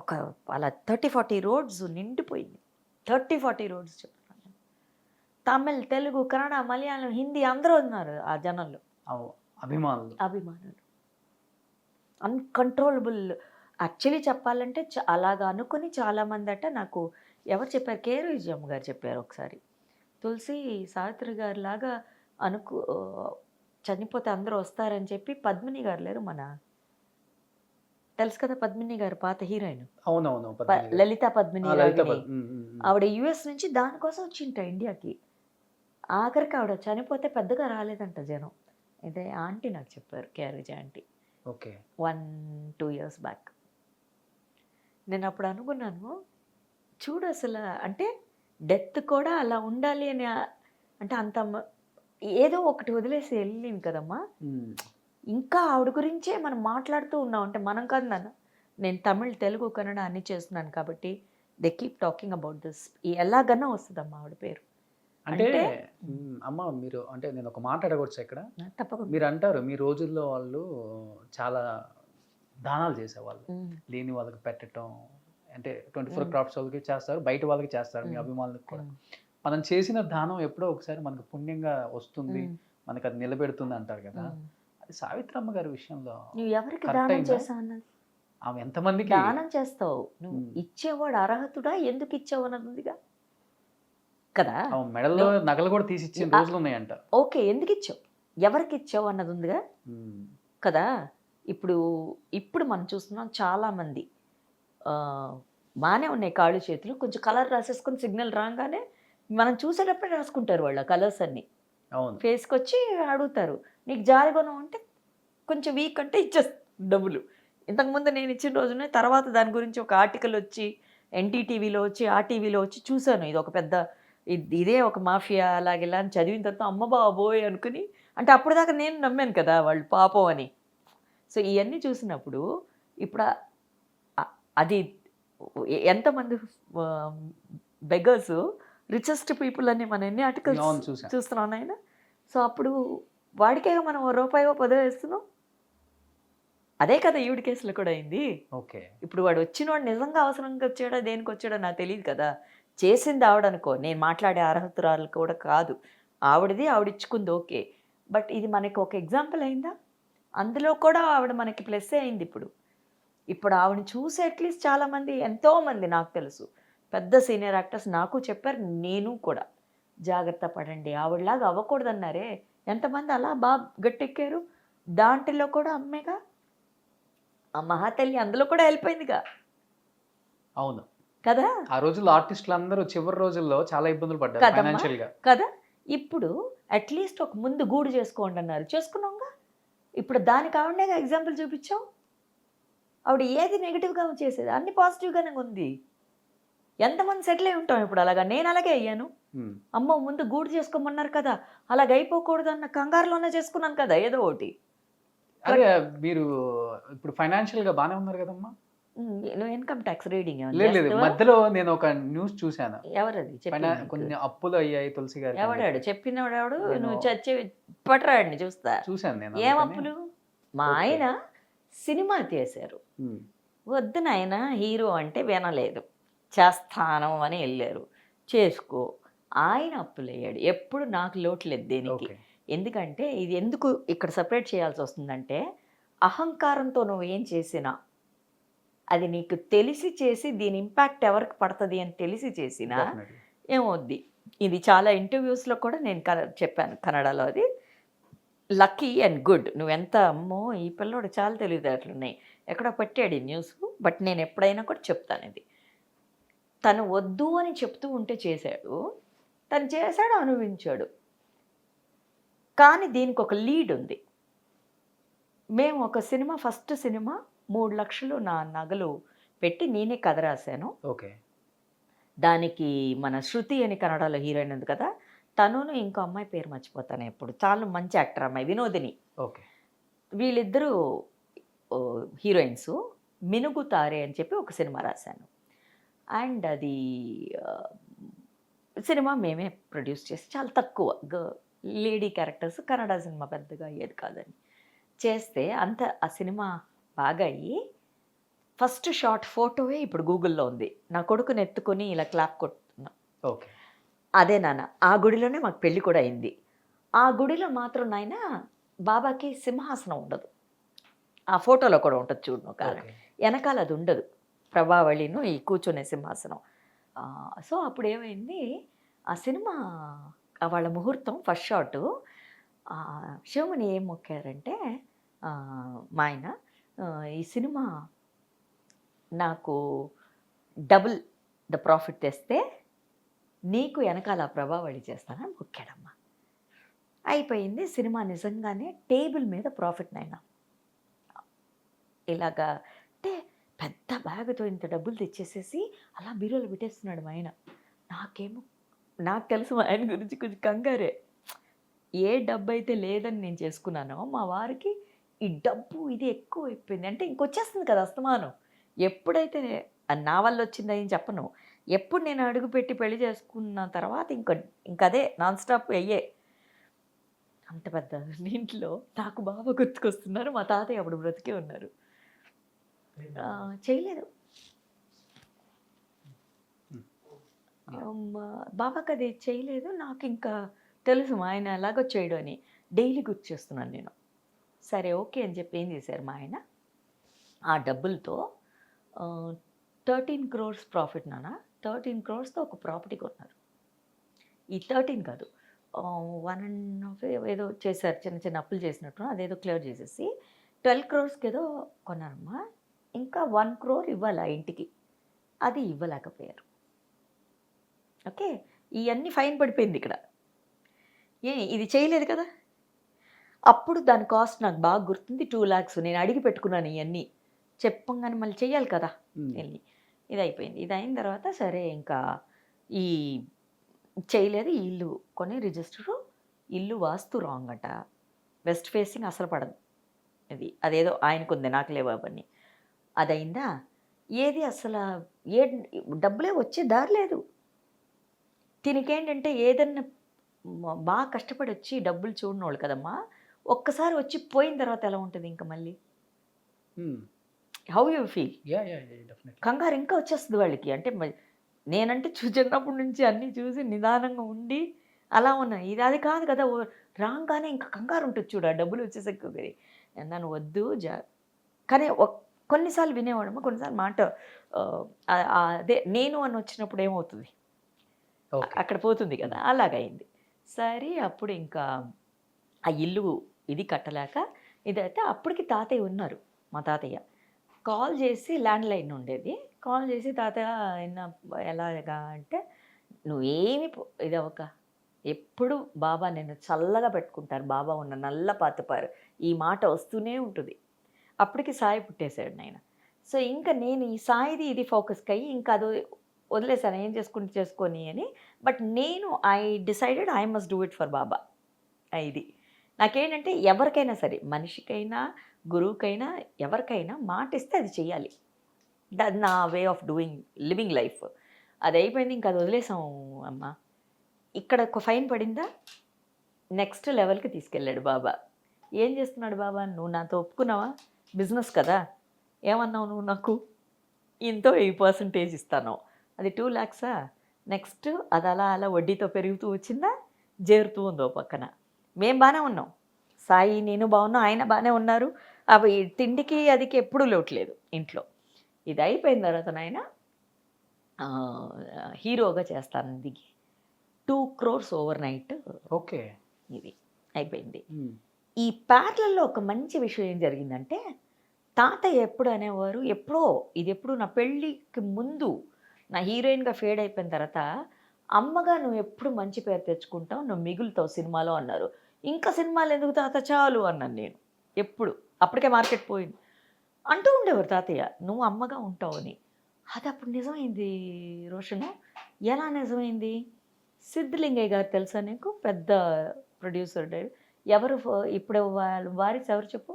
ఒక అలా 30-40 రోడ్స్ నిండిపోయింది. 30-40 రోడ్స్ చెప్తున్నాను. తమిళ్, తెలుగు, కన్నడ, మలయాళం, హిందీ అందరూ ఉన్నారు ఆ జనంలో. అభిమానులు అన్కంట్రోలబుల్. యాక్చువల్లీ చెప్పాలంటే అలాగా అనుకుని చాలామంది అట నాకు ఎవరు చెప్పారు, కేఆర్ విజయమ్మ గారు చెప్పారు ఒకసారి. తులసి సావిత్రి గారి లాగా చనిపోతే అందరూ వస్తారని చెప్పి పద్మిని గారు లేరు మన, తెలుసు కదా పద్మిని గారు, పాత హీరోయిన్. అవునవును, లలితా పద్మిని. ఆవిడ యుఎస్ నుంచి దానికోసం వచ్చింట ఇండియాకి. ఆఖరికి ఆవిడ చనిపోతే పెద్దగా రాలేదంట జనం. ఇదే ఆంటీ నాకు చెప్పారు, కేఆర్ విజయ ఆంటీ. ఓకే. 1-2 years back. నేను అప్పుడు అనుకున్నాను, చూడు అసలు అంటే డెత్ కూడా అలా ఉండాలి అని. అంటే అంత ఏదో ఒకటి వదిలేసి వెళ్ళింది కదమ్మా. ఇంకా ఆవిడ గురించే మనం మాట్లాడుతూ ఉన్నాం. అంటే మనం కాదు నాన్న, నేను తమిళ్, తెలుగు, కన్నడ అన్నీ చేస్తున్నాను కాబట్టి they keep talking about this. ఎలాగన్నా వస్తుందమ్మా ఆవిడ పేరు. అంటే అమ్మ మీరు, అంటే నేను ఒక మాట అడగొచ్చు ఇక్కడ? తప్పకుండా. మీరు అంటారు మీ రోజుల్లో వాళ్ళు చాలా దానాలు చేసేవాళ్ళు, లేని వాళ్ళకి పెట్టడం, అంటే 24 క్రాఫ్ట్స్ వాళ్ళకి చేస్తారు, బయట వాళ్ళకి చేస్తారు, మీ అభిమానులకు కూడా. మనం చేసిన దానం ఎప్పుడో ఒకసారి మనకు పుణ్యంగా వస్తుంది, మనకు అది నిలబెడుతుంది అంటారు కదా. అది సావిత్రమ్మ గారి విషయంలో నువ్వు ఎవరికి దానం చేసావు అన్నది, ఆమె ఎంతమందికి దానం చేస్తావు, నువ్వు ఇచ్చేవాడు అర్హతుడా, ఎందుకు ఇచ్చావు అన్నది ఉందిగా కదా. మెడల్లో నగలు కూడా తీసి ఇచ్చిన రోజులు ఉన్నాయంట. ఓకే, ఎందుకు ఇచ్చావు, ఎవరికి ఇచ్చావు అన్నది ఉందిగా కదా. ఇప్పుడు మనం చూస్తున్నాం చాలామంది బాగానే ఉన్నాయి కాళ్ళు చేతులు, కొంచెం కలర్ రాసేసుకొని సిగ్నల్ రాగానే మనం చూసేటప్పుడే రాసుకుంటారు వాళ్ళు ఆ కలర్స్ అన్ని. ఫేస్కి వచ్చి అడుగుతారు, నీకు జాలిగుణం అంటే కొంచెం వీక్ అంటే ఇచ్చేస్తారు డబ్బులు. ఇంతకుముందు నేను ఇచ్చిన రోజునే తర్వాత దాని గురించి ఒక ఆర్టికల్ వచ్చి ఎన్టీటీవీలో వచ్చి, ఆర్టీవీలో వచ్చి చూశాను. ఇది ఒక పెద్ద ఇదే ఒక మాఫియా అలాగేలా అని చదివిన తర్వాత అమ్మ బాబోయ్ అనుకుని, అంటే అప్పుడు దాకా నేను నమ్మాను కదా వాళ్ళు పాపం అని. సో ఇవన్నీ చూసినప్పుడు ఇప్పుడు అది ఎంతమంది బెగర్స్ రిచెస్ట్ పీపుల్ అని మనం ఎన్ని ఆర్టికల్స్ చూస్తున్నాం ఆయన. సో అప్పుడు వాడికే మనం ₹1-10 వేస్తున్నాం. అదే కదా ఈవిడ కేసులో కూడా అయింది. ఓకే. ఇప్పుడు వాడు వచ్చిన వాడు నిజంగా అవసరంగా వచ్చాడో దేనికి వచ్చాడో నాకు తెలియదు కదా. చేసింది ఆవిడనుకో, నేను మాట్లాడే అర్హతురాలు కూడా కాదు. ఆవిడది ఆవిడిచ్చుకుంది ఓకే. బట్ ఇది మనకి ఒక ఎగ్జాంపుల్ అయిందా? అందులో కూడా ఆవిడ మనకి ప్లస్సే అయింది ఇప్పుడు. ఇప్పుడు ఆవిడని చూసి అట్లీస్ట్ చాలామంది, ఎంతోమంది నాకు తెలుసు పెద్ద సీనియర్ యాక్టర్స్ నాకు చెప్పారు, నేను కూడా జాగ్రత్త పడండి ఆవిడలాగా అవ్వకూడదన్నారే. ఎంతమంది అలా బాగా గట్టెక్కారు. దాంట్లో కూడా అమ్మేగా, ఆ మహాతల్లి అందులో కూడా వెళ్ళిపోయిందిగా అవును. కదా ఆ రోజుల్లో ఆర్టిస్టులు అందరూ చివరి రోజుల్లో చాలా ఇబ్బందులు పడ్డారు కదమ్మా ఫైనాన్షియల్ గా. కదా. ఇప్పుడు అట్లీస్ట్ ఒక ముందు గూడు చేసుకోండి అన్నారు, చేసుకున్నాంగా. ఇప్పుడు దానికి ఆవిడనే ఎగ్జాంపుల్ చూపించాం. ఆవిడ ఏది నెగిటివ్గా చేసేది, అన్ని పాజిటివ్గానే ఉంది. ఎంతమంది సెటిల్ అయి ఉంటాం ఇప్పుడు అలాగా. నేను అలాగే అయ్యాను. అమ్మో ముందు గూడు చేసుకోమన్నారు కదా, అలాగ అయిపోకూడదు అన్న కంగారులోనే చేసుకున్నాను కదా ఏదో ఒకటి. అదే మీరు ఇప్పుడు ఫైనాన్షియల్ గా బానే ఉన్నారు కదమ్మా. నువ్వు ఇన్కమ్ ట్యాక్స్ రీడింగ్ లేదు మధ్యలో నేను ఒక న్యూస్ చూశాను. ఎవరది కొన్ని అప్పులు అయ్యాయి తులసి గారికి. ఎవడాడు చెప్పినవాడు? నువ్వు చచ్చి పట్టరాడిని చూస్తా. చూశాను నేను. ఏం అప్పులు? మా ఆయన సినిమా తీశారు, వద్దు నాయన హీరో అంటే వినలేదు, చేస్తాను అని వెళ్ళారు, చేసుకో. ఆయన అప్పులు అయ్యాడు. ఎప్పుడు నాకు లోటు లేదు దేనికి. ఎందుకంటే ఇది ఎందుకు ఇక్కడ సపరేట్ చేయాల్సి వస్తుందంటే, అహంకారంతో నువ్వు ఏం చేసినా అది నీకు తెలిసి చేసి దీని ఇంపాక్ట్ ఎవరికి పడుతుంది అని తెలిసి చేసినా ఏమవుద్ది. ఇది చాలా ఇంటర్వ్యూస్లో కూడా నేను చెప్పాను కన్నడలో. అది లక్కీ అండ్ గుడ్. నువ్వెంత అమ్మో ఈ పిల్లోడు చాలా తెలివితేటలున్నాయి, ఎక్కడో పెట్టాడు ఈ న్యూస్. బట్ నేను ఎప్పుడైనా కూడా చెప్తాను ఇది. తను వద్దు అని చెప్తూ ఉంటే చేశాడు, తను చేశాడు, అనుభవించాడు. కానీ దీనికి ఒక లీడ్ ఉంది. మేము ఒక సినిమా, ఫస్ట్ సినిమా 3 లక్షలు నా నగలు పెట్టి నేనే కథ రాశాను. ఓకే. దానికి మన శృతి అని కన్నడలో హీరోయిన్ ఉంది కదా, తనును ఇంకో అమ్మాయి పేరు మర్చిపోతాను ఎప్పుడు, చాలా మంచి యాక్టర్ అమ్మాయి వినోదిని. ఓకే. వీళ్ళిద్దరూ హీరోయిన్స్. మినుగు తారే అని చెప్పి ఒక సినిమా రాశాను. అండ్ అది సినిమా మేమే ప్రొడ్యూస్ చేసి, చాలా తక్కువ లేడీ క్యారెక్టర్స్, కన్నడ సినిమా పెద్దగా అయ్యేది కాదని చేస్తే అంత ఆ సినిమా బాగా అయ్యి, ఫస్ట్ షార్ట్ ఫోటోవే ఇప్పుడు గూగుల్లో ఉంది. నా కొడుకుని ఎత్తుకొని ఇలా క్లాప్ కొట్టున్నా. ఓకే. అదే నాన్న, ఆ గుడిలోనే మాకు పెళ్ళి కూడా అయింది. ఆ గుడిలో మాత్రం నాయన బాబాకి సింహాసనం ఉండదు. ఆ ఫోటోలో కూడా ఉంటుంది చూడు, కారణం వెనకాల అది ఉండదు, ప్రభావళిను ఈ కూర్చునే సింహాసనం. సో అప్పుడు ఏమైంది, ఆ సినిమా వాళ్ళ ముహూర్తం ఫస్ట్ షాటు, శివమణి ఏం మొక్కారంటే మా ఆయన, ఈ సినిమా నాకు డబుల్ ద ప్రాఫిట్ తెస్తే నీకు వెనకాల ప్రభావళి చేస్తానని మొక్కాడమ్మా. అయిపోయింది సినిమా. నిజంగానే టేబుల్ మీద ప్రాఫిట్ నైనా ఇలాగా అంటే పెద్ద బ్యాగ్తో ఇంత డబ్బులు తెచ్చేసేసి అలా బీరోలో పెట్టేస్తున్నాడు మా ఆయన. నాకేమో, నాకు తెలుసు మా ఆయన గురించి కొంచెం కంగారే. ఏ డబ్బు అయితే లేదని నేను చేసుకున్నానో, మా వారికి ఈ డబ్బు ఇది ఎక్కువ అయిపోయింది అంటే ఇంకొచ్చేస్తుంది కదా అస్తమానం. ఎప్పుడైతే నా వల్ల వచ్చిందని చెప్పను, ఎప్పుడు నేను అడుగుపెట్టి పెళ్లి చేసుకున్న తర్వాత ఇంకదే నాన్ స్టాప్ అయ్యే. అంత పెద్ద ఇంట్లో నాకు బాగా గుర్తుకొస్తున్నారు. మా తాతయ్య అప్పుడు బ్రతికే ఉన్నారు. చేయలేదు బాబాకి, అది చేయలేదు. నాకు ఇంకా తెలుసు మా ఆయన ఎలాగో చేయడం అని. డైలీ గుర్తు చేస్తున్నాను నేను. సరే ఓకే అని చెప్పి ఏం చేశారు మా ఆయన, ఆ డబ్బులతో 13 crores ప్రాఫిట్ నాన్న, 13 crores ఒక ప్రాపర్టీ కొన్నారు. ఈ 13 కాదు, 1.5 ఏదో చేశారు, చిన్న చిన్న అప్పులు చేసినట్టు అదేదో క్లియర్ చేసేసి 12 crores ఏదో కొన్నారమ్మా. ఇంకా 1 crore ఇవ్వాలి ఆ ఇంటికి, అది ఇవ్వలేకపోయారు. ఓకే, ఇవన్నీ ఫైన్ పడిపోయింది ఇక్కడ. ఇది చేయలేదు కదా. అప్పుడు దాని కాస్ట్ నాకు బాగా గుర్తుంది, 2 lakhs. నేను అడిగి పెట్టుకున్నాను ఇవన్నీ, చెప్పంగానే మళ్ళీ చెయ్యాలి కదా వెళ్ళి. ఇది అయిపోయింది. ఇది అయిన తర్వాత సరే ఇంకా ఈ చేయలేదు. ఈ ఇల్లు కొని రిజిస్టరు, ఇల్లు వాస్తు రాంగ్ అట, వెస్ట్ ఫేసింగ్ అసలు పడదు. అదేదో ఆయనకుంది, నాకు లేవు అవన్నీ. అది అయిందా, ఏది అసలు డబ్బులే వచ్చే దారి లేదు. దీనికేంటంటే ఏదన్నా బాగా కష్టపడి వచ్చి డబ్బులు చూడనోళ్ళు కదమ్మా, ఒక్కసారి వచ్చి పోయిన తర్వాత ఎలా ఉంటుంది ఇంకా మళ్ళీ. How you feel? Yeah yeah definitely. కంగారు ఇంకా వచ్చేస్తుంది వాళ్ళకి. అంటే నేనంటే చిన్నప్పటి నుంచి అన్నీ చూసి నిదానంగా ఉండి అలా ఉన్నాను. ఇది అది కాదు కదా! రాంగానే ఇంకా కంగారు ఉంటుంది చూడు. ఆ డబ్బులు వచ్చేసరికి నన్ను వద్దు కానీ కొన్నిసార్లు వినేవాడమ్మా. కొన్నిసార్లు మాట అదే నేను అని వచ్చినప్పుడు ఏమవుతుంది? ఓకే. అక్కడ పోతుంది కదా! అలాగయింది. సరే అప్పుడు ఇంకా ఆ ఇల్లు ఇది కట్టలేక ఇదైతే అప్పటికి తాతయ్య ఉన్నారు. మా తాతయ్య. కాల్ చేసి ల్యాండ్‌లైన్ ఉండేది. కాల్ చేసి తాతయ్య ఎలాగా అంటే, "నువ్వేమి ఇదవ్వక ఎప్పుడు బాబా నిన్ను చల్లగా పెట్టుకుంటారు. బాబా ఉన్న నల్ల పాతుపారు." ఈ మాట వస్తూనే ఉంటుంది. అప్పటికి సాయి పుట్టేసాడు నాయన. సో, ఇంక నేను ఈ సాయిది ఇది ఫోకస్‌కయ్యి ఇంకా అది వదిలేసాను. ఏం చేసుకుంటే చేసుకొని అని. బట్ నేను decided I must do it for Baba. ఇది. నాకేంటంటే ఎవరికైనా సరే మనిషికైనా, గురువుకైనా, ఎవరికైనా మాటిస్తే అది చెయ్యాలి. అది నా వే ఆఫ్ లివింగ్ లైఫ్. అది అయిపోయింది. ఇంకా అది వదిలేసాం అమ్మ. ఇక్కడ ఒక ఫైన్ పడిందా, నెక్స్ట్ లెవెల్‌కి తీసుకెళ్ళాడు బాబా. ఏం చేస్తున్నాడు బాబా? "నువ్వు నాతో ఒప్పుకున్నావా? బిజినెస్ కదా! ఏమన్నావు నువ్వు నాకు? ఇంతో ఈ పర్సెంటేజ్ ఇస్తాను. అది 2 lakhsా? నెక్స్ట్ అది అలా అలా వడ్డీతో పెరుగుతూ వచ్చిందా? జేరుతూ ఉందో పక్కన. మేము బాగానే ఉన్నాం. సాయి, నేను బాగున్నాం. ఆయన బాగానే ఉన్నారు. అవి తిండికి అదికి ఎప్పుడూ లోట్లేదు ఇంట్లో. ఇది అయిపోయిన తర్వాత నాయన హీరోగా చేస్తాను దిగి 2 crores ఓవర్ నైట్. ఓకే. ఇది అయిపోయింది. ఈ ప్యార్లల్లో ఒక మంచి విషయం ఏం జరిగిందంటే, తాతయ్య ఎప్పుడు అనేవారు, ఎప్పుడో నా పెళ్ళికి ముందు నా హీరోయిన్‌గా ఫేడ్ అయిపోయిన తర్వాత, "అమ్మగా నువ్వు ఎప్పుడు మంచి పేరు తెచ్చుకుంటావు, నువ్వు మిగులుతావు సినిమాలో" అన్నారు. "ఇంకా సినిమాలు ఎందుకు తాత చాలు" అన్నాను నేను. ఎప్పుడు. అప్పటికే మార్కెట్ పోయింది. అంటూ ఉండేవారు తాతయ్య, "నువ్వు అమ్మగా ఉంటావు" అని. అది అప్పుడు నిజమైంది రోషను. ఎలా నిజమైంది? సిద్ధలింగయ్య గారు తెలుసా నీకు? పెద్ద ప్రొడ్యూసర్. ఎవరు ఇప్పుడు వాళ్ళ వారిసు ఎవరు చెప్పు?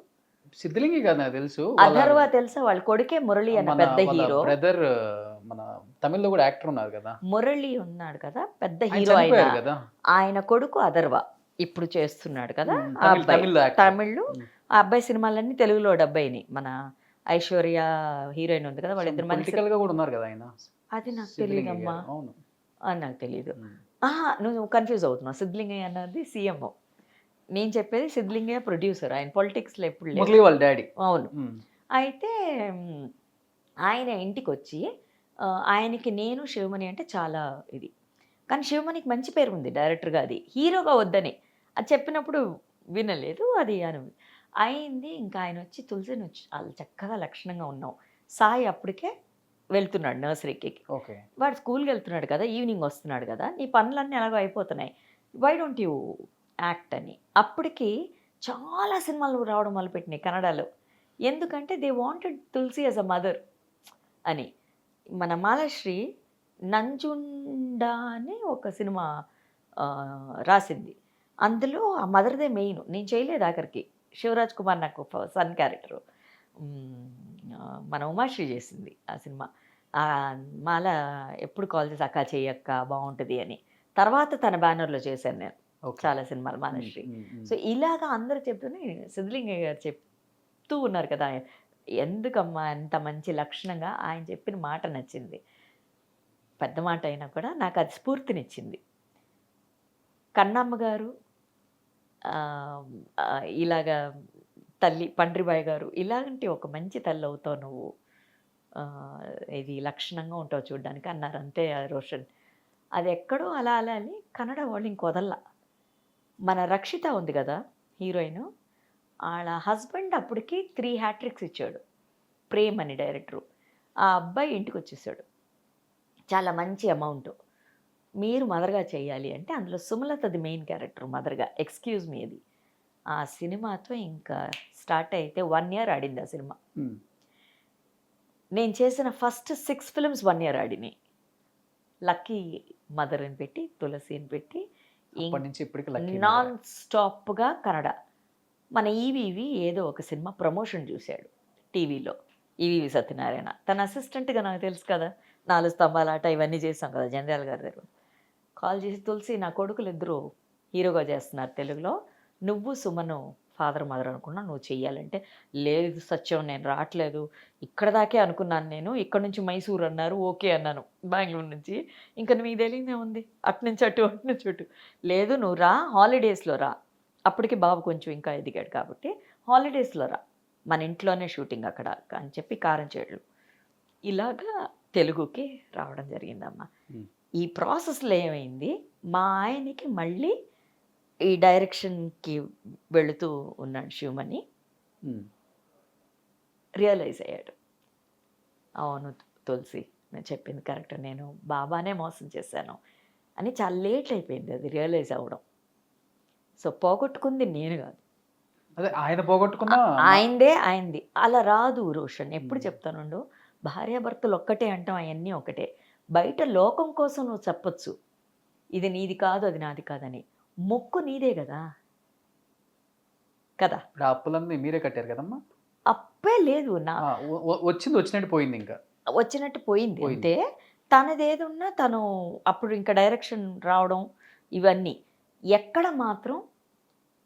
సిద్ధలింగి కాదు నాకు తెలుసు. అథర్వ తెలుసా? వాళ్ళ కొడుకే మురళి అన్న పెద్ద హీరో. బ్రదర్ మన తమిళ్లో కూడా యాక్టర్ ఉన్నారు కదా. మురళి ఉన్నాడు కదా, పెద్ద ఆయన హీరో. చనిపోయారు కదా. ఆయన కొడుకు అథర్వ ఇప్పుడు చేస్తున్నాడు కదా. ఆ తమిళ్ అబ్బాయి తమిళ్లో యాక్టర్. తమిళ్లో. ఆ అబ్బాయి సినిమాలన్నీ తెలుగులో డబ్ అయినాయి. మన ఐశ్వర్య హీరోయిన్ ఉంది కదా, వాళ్ళిద్దరు మంచి. పొలిటికల్ గా కూడా ఉన్నారు కదా ఆయన. అది నాకు సిద్ధలింగయ్య తెలియదమ్మా. గారు. అవును. నాకు తెలియదు. నువ్వు కన్ఫ్యూజ్ అవుతున్నావు. సిద్ధలింగయ్య అన్నది సీఎం. నేను చెప్పేది సిద్ధలింగయ్య ప్రొడ్యూసర్. ఆయన పొలిటిక్స్లో ఎప్పుడు లేదు. మురళి వాళ్ళ డాడీ. అవును. అయితే ఆయన ఇంటికి వచ్చి ఆయనకి నేను శివమణి అంటే చాలా ఇది. కానీ శివమణికి మంచి పేరు ఉంది డైరెక్టర్గా. అది హీరోగా వద్దని అది చెప్పినప్పుడు వినలేదు. అది అయింది. ఇంకా ఆయన వచ్చి తులసిని వచ్చి వాళ్ళు చక్కగా లక్షణంగా ఉన్నాం. సాయి అప్పటికే వెళ్తున్నాడు నర్సరీకి. ఓకే. వాడు స్కూల్కి వెళ్తున్నాడు కదా, ఈవినింగ్ వస్తున్నాడు కదా, నీ పనులన్నీ ఎలాగో అయిపోతున్నాయి, వై డోంట్ యూ యాక్ట్ అని. అప్పటికి చాలా సినిమాలు రావడం మొదలుపెట్టినాయి కన్నడలో. ఎందుకంటే they wanted Tulasi as a mother అని. మన మాలశ్రీ నంజుండా అని ఒక సినిమా రాసింది. అందులో ఆ మదర్దే మెయిన్. నేను చేయలేదు ఆఖరికి. శివరాజ్ కుమార్ నాకు సన్ క్యారెక్టరు. మన ఉమాశ్రీ చేసింది ఆ సినిమా. మాల ఎప్పుడు కాల్ చేసి అక్క చెయ్యక్క బాగుంటుంది అని. తర్వాత తన బ్యానర్లో చేశాను నేను చాలా సినిమాలు మాలశ్రీ. సో ఇలాగా అందరూ చెప్తూనే సిద్ధలింగయ్య గారు చెప్తూ ఉన్నారు కదా, ఎందుకమ్మా ఎంత మంచి లక్షణంగా. ఆయన చెప్పిన మాట నచ్చింది. పెద్ద మాట అయినా కూడా నాకు అది స్ఫూర్తినిచ్చింది. కన్నమ్మ గారు ఇలాగా తల్లి పండ్రిబాయి గారు ఇలాంటి ఒక మంచి తల్లి అవుతావు నువ్వు, ఇది లక్షణంగా ఉంటావు చూడ్డానికి అన్నారు. అంతే రోషన్. అది ఎక్కడో అలా అలా అని కన్నడ వాళ్ళు ఇంకొదల్లా. మన రక్షిత ఉంది కదా హీరోయిన్, వాళ్ళ హస్బెండ్ అప్పటికి 3 హ్యాట్రిక్స్ ఇచ్చాడు. ప్రేమ్ అని డైరెక్టరు. ఆ అబ్బాయి ఇంటికి వచ్చేసాడు. చాలా మంచి అమౌంట్. మీరు మదర్గా చేయాలి అంటే అందులో సుమలతది మెయిన్ క్యారెక్టర్ మదర్గా. ఎక్స్క్యూజ్ మీ అది. ఆ సినిమాతో ఇంకా స్టార్ట్ అయితే 1 year ఆడింది ఆ సినిమా. నేను చేసిన ఫస్ట్ 6 films 1 year ఆడినాయి. లక్కీ మదర్ అని పెట్టి, తులసి అని పెట్టి, నాన్ స్టాప్గా కన్నడ. మన ఈవీవి ఏదో ఒక సినిమా ప్రమోషన్ చూశాడు టీవీలో. ఈవీవి సత్యనారాయణ తన అసిస్టెంట్గా నాకు తెలుసు కదా, 4 స్తంభాల ఆట ఇవన్నీ చేసాం కదా జనరల్ గారి దగ్గర. కాల్ చేసి, తులసి నా కొడుకులు ఇద్దరు హీరోగా చేస్తున్నారు తెలుగులో, నువ్వు సుమను ఫాదర్ మదర్ అనుకున్నా, నువ్వు చెయ్యాలంటే లేదు సత్యం నేను రావట్లేదు, ఇక్కడ దాకే అనుకున్నాను నేను, ఇక్కడ నుంచి మైసూర్ అన్నారు, ఓకే అన్నాను బెంగళూరు నుంచి, ఇంకా మీకు తెలియదే ఉంది అటు నుంచి అటు అటు నుంచి అటు, లేదు నువ్వు రా హాలిడేస్లో రా, అప్పటికి బాబు కొంచెం ఇంకా ఎదిగాడు కాబట్టి హాలిడేస్లో రా, మన ఇంట్లోనే షూటింగ్ అక్కడ అని చెప్పి కారంచేళ్ళు ఇలాగా తెలుగుకి రావడం జరిగిందమ్మా. ఈ ప్రాసెస్లో ఏమైంది, మా ఆయనకి మళ్ళీ ఈ డైరెక్షన్కి వెళుతూ ఉన్నాడు శివమణి, రియలైజ్ అయ్యాడు, అవును తులసి నేను చెప్పింది కరెక్ట్, నేను బాబానే మోసం చేశాను అని చాలా లేట్ అయిపోయింది అది రియలైజ్ అవ్వడం. సో పోగొట్టుకుంది నేను కాదు, అదే ఆయన పోగొట్టుకున్నా ఆయనది అలా రాదు రోషన్. ఎప్పుడు చెప్తానుండు, భార్యాభర్తలు ఒక్కటే అంటాం, అవన్నీ ఒకటే, బయట లోకం కోసం నువ్వు చెప్పొచ్చు ఇది నీది కాదు అది నాది కాదని, మొక్కు నీదే కదా కదా. ఇప్పుడు ఆ అప్పులన్నీ మీరే కట్టారు కదమ్మా? అప్పే లేదు, నా వచ్చింది వచ్చినట్టు పోయింది, ఇంకా వచ్చినట్టు పోయింది అంటే తనది ఏది ఉన్నా తను అప్పుడు ఇంకా డైరెక్షన్ రావడం ఇవన్నీ ఎక్కడ మాత్రం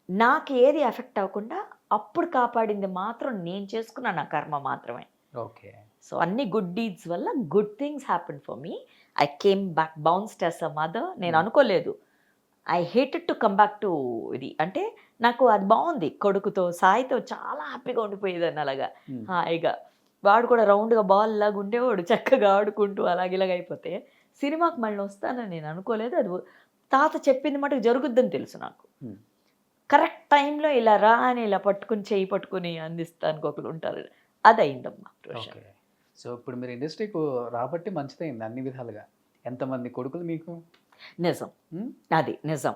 నాకు ఏది ఎఫెక్ట్ అవ్వకుండా అప్పుడు కాపాడింది మాత్రం నేను చేసుకున్న నా కర్మ మాత్రమే. ఓకే. సో అన్ని గుడ్ డీడ్స్ వల్ల good things happen for me. I came back bounced as a mother. నేను అనుకోలేదు, I hated to come back to ఇది, అంటే నాకు అది బాగుంది, కొడుకుతో సాయితో చాలా హ్యాపీగా ఉండిపోయేదాన్ని అలాగా హాయిగా, వాడు కూడా రౌండ్గా బాల్ లాగా ఉండేవాడు, చక్కగా ఆడుకుంటూ అలాగిలాగా అయిపోతే సినిమాకి మళ్ళీ వస్తానని నేను అనుకోలేదు. అది తాత చెప్పింది మటుకు జరుగుద్దని తెలుసు నాకు. కరెక్ట్ టైంలో ఇలా రా అని ఇలా పట్టుకుని చేయి పట్టుకుని అందిస్తానికి ఒకరు ఉంటారు, అది అయిందమ్మా. సో ఇప్పుడు మీరు ఇండస్ట్రీకి రాబట్టి మంచిదైంది అన్ని విధాలుగా. ఎంతమంది కొడుకులు మీకు? నిజం, అది నిజం.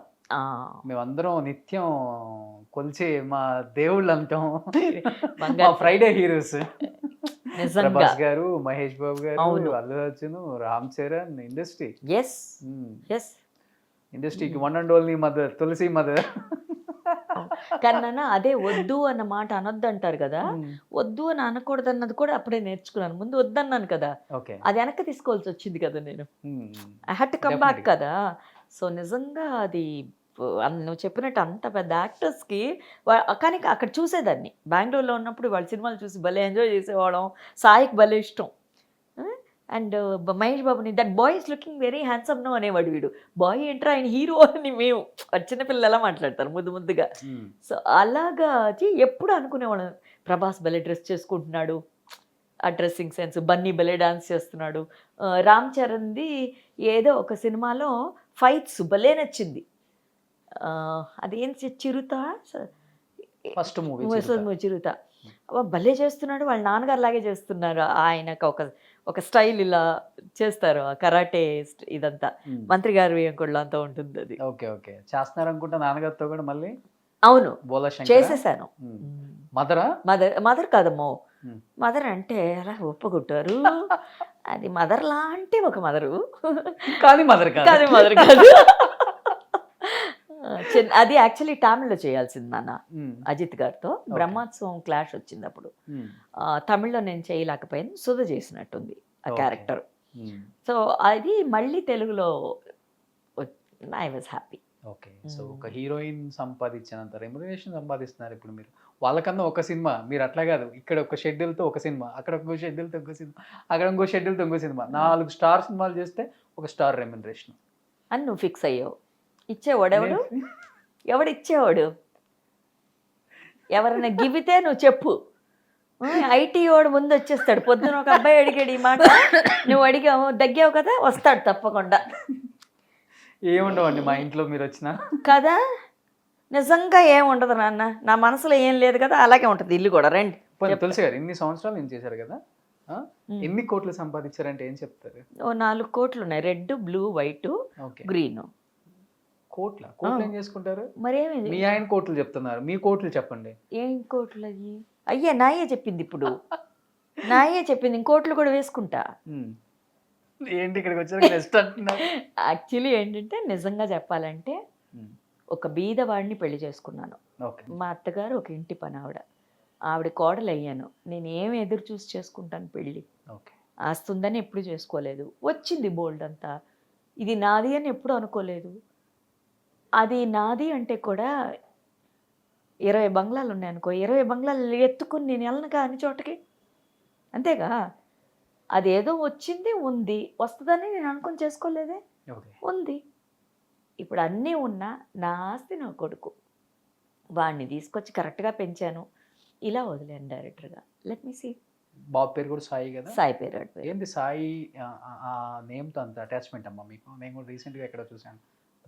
మేమందరం నిత్యం కొలిచే మా దేవుళ్ళు అంటాం, ఫ్రైడే హీరోస్. ప్రభాస్ గారు, మహేష్ బాబు గారు, అల్లు అర్జున్, రామ్ చరణ్, ఇండస్ట్రీ. ఇండస్ట్రీకి one and only mother Tulasi mother. కన్నా అదే వద్దు అన్న మాట అనొద్దు అంటారు కదా, వద్దు అని అనకూడదు అన్నది కూడా అప్పుడే నేర్చుకున్నాను. ముందు వద్దన్నాను కదా, అది వెనక్కి తీసుకోవాల్సి వచ్చింది కదా, నేను I had to come back కదా. సో నిజంగా అది నువ్వు చెప్పినట్టు అంత పెద్ద యాక్టర్స్కి, కానీ అక్కడ చూసేదాన్ని బెంగళూరులో ఉన్నప్పుడు వాళ్ళ సినిమాలు చూసి భలే ఎంజాయ్ చేసేవాళ్ళం. సాయికి భలే ఇష్టం, అండ్ మహేష్ బాబుని that boy is looking very handsome no అనేవాడు. వీడు బాయ్ ఏంట్రా ఆయన హీరో అని మేము చిన్నపిల్లలు ఎలా మాట్లాడతారు ముద్దు ముద్దుగా. సో అలాగా ఎప్పుడు అనుకునేవాళ్ళం, ప్రభాస్ భలే డ్రెస్ చేసుకుంటున్నాడు, ఆ డ్రెస్సింగ్ సెన్స్, బన్నీ భలే డాన్స్ చేస్తున్నాడు. రామ్ చరణ్ది ఏదో ఒక సినిమాలో ఫైట్స్ భలే నచ్చింది, అదేం చిరుత, ఫస్ట్ మూవీ చిరుత, భలే చేస్తున్నాడు, వాళ్ళ నాన్నగారు లాగే చేస్తున్నారు. ఆయనకు ఒక స్టైల్ ఇలా చేస్తారు, కరాటే ఇదంతా మంత్రి గారు వేయంకొండలో అంతా ఉంటుంది అది. ఓకే ఓకే చేస్తున్నారు అనుకుంటా నాన్నగారితో కూడా మళ్ళీ. అవును చేసేసాను. మదర్ కాదమ్మో, మదర్ అంటే అలా ఒప్పుకుంటారు, అది మదర్ లాంటి ఒక మదరు కాదు, మదర్ కాదు, మదర్ కాదు. అది యాక్చువల్లీ తమిళ్లో చేయాల్సింది నాన్న అజిత్ గారితో. బ్రహ్మోత్సవం క్లాష్ వచ్చింది అప్పుడు, తమిళ్లో నేను చేయలేకపోయాను, సుధ చేసినట్టుంది ఆ క్యారెక్టర్. సో అది మళ్ళీ తెలుగులో I was happy. Okay. So ఒక హీరోయిన్ సంపాదించినంత రెమ్యునరేషన్ సంపాదిస్తున్నారు ఇప్పుడు మీరు. వాళ్ళకన్నా ఒక సినిమా, మీరు అట్లా కాదు, ఇక్కడ ఒక షెడ్యూల్తో ఒక సినిమా, అక్కడ ఒక షెడ్యూల్తో ఒక సినిమా, అక్కడ ఇంకో షెడ్యూల్తో ఇంకో సినిమా, 4 స్టార్ సినిమాలు చేస్తే ఒక స్టార్ రెమ్యునరేషన్ అని నువ్వు ఫిక్స్ అయ్యావు. ఇచ్చేవాడు ఎవడు ఇచ్చేవాడు? ఎవరైనా గివితే నువ్వు చెప్పు, ఐటీ వాడు ముందు వచ్చేస్తాడు. పొద్దున ఒక అబ్బాయి అడిగాడు ఈ మాట, నువ్వు అడిగావు దగ్గావు కదా, వస్తాడు తప్పకుండా. ఏముండవండి మా ఇంట్లో మీరు వచ్చినా కదా, నిజంగా ఏముండదు నాన్న, నా మనసులో ఏం లేదు కదా, అలాగే ఉంటుంది ఇల్లు కూడా. రండి. తులసి గారు ఇన్ని సంవత్సరాలు ఏం చేశారు కదా, ఎన్ని కోట్లు సంపాదించారంటే ఏం చెప్తారు? 4 కోట్లు ఉన్నాయి, రెడ్, బ్లూ, వైట్, గ్రీన్. కోట్ల ఏం చేసుకుంటారు? మరేమి మీ ఆయన కోట్లు చెప్తున్నారు, మీ కోట్లు చెప్పండి. ఏం కోట్లు అయ్యి? అయ్యా నాయే చెప్పింది, ఇప్పుడు నాయే చెప్పింది, ఇంకోట్లు కూడా వేసుకుంటా. ఏంటి ఇక్కడికి వచ్చారు నెక్స్ట్ అంటున్నారు? యాక్చువల్లీ ఏంటంటే నిజంగా చెప్పాలంటే ఒక బీదవాడిని పెళ్లి చేసుకున్నాను. మా అత్తగారు ఒక ఇంటి పని ఆవిడ కోడలు అయ్యాను. నేను ఏమి ఎదురు చూసి చేసుకుంటాను పెళ్ళి, ఆస్తుందని ఎప్పుడు చేసుకోలేదు. వచ్చింది బోల్డ్ అంతా, ఇది నాది అని ఎప్పుడు అనుకోలేదు. అది నాది అంటే కూడా 20 బంగ్లాలు ఉన్నాయనుకో, 20 బంగ్లాలు ఎత్తుకుని నేను వెళ్ళనుగా అన్ని చోటకి, అంతేగా. అదేదో వచ్చింది, ఉంది, వస్తుందని నేను అనుకొని చేసుకోలేదే, ఓకే. ఉంది. ఇప్పుడు అన్నీ ఉన్నా నా ఆస్తి నా కొడుకు, వాడిని తీసుకొచ్చి కరెక్ట్గా పెంచాను, ఇలా వదిలేను డైరెక్టర్గా. Let me see. బాబు పేరు కూడా సాయి కదా? సాయి పేరు పేరు. ఏంది సాయి ఆ నేమ్‌తో అంత అటాచ్‌మెంట్ అమ్మా మీకు? నేను కూడా రీసెంట్‌గా ఎక్కడో చూసాను.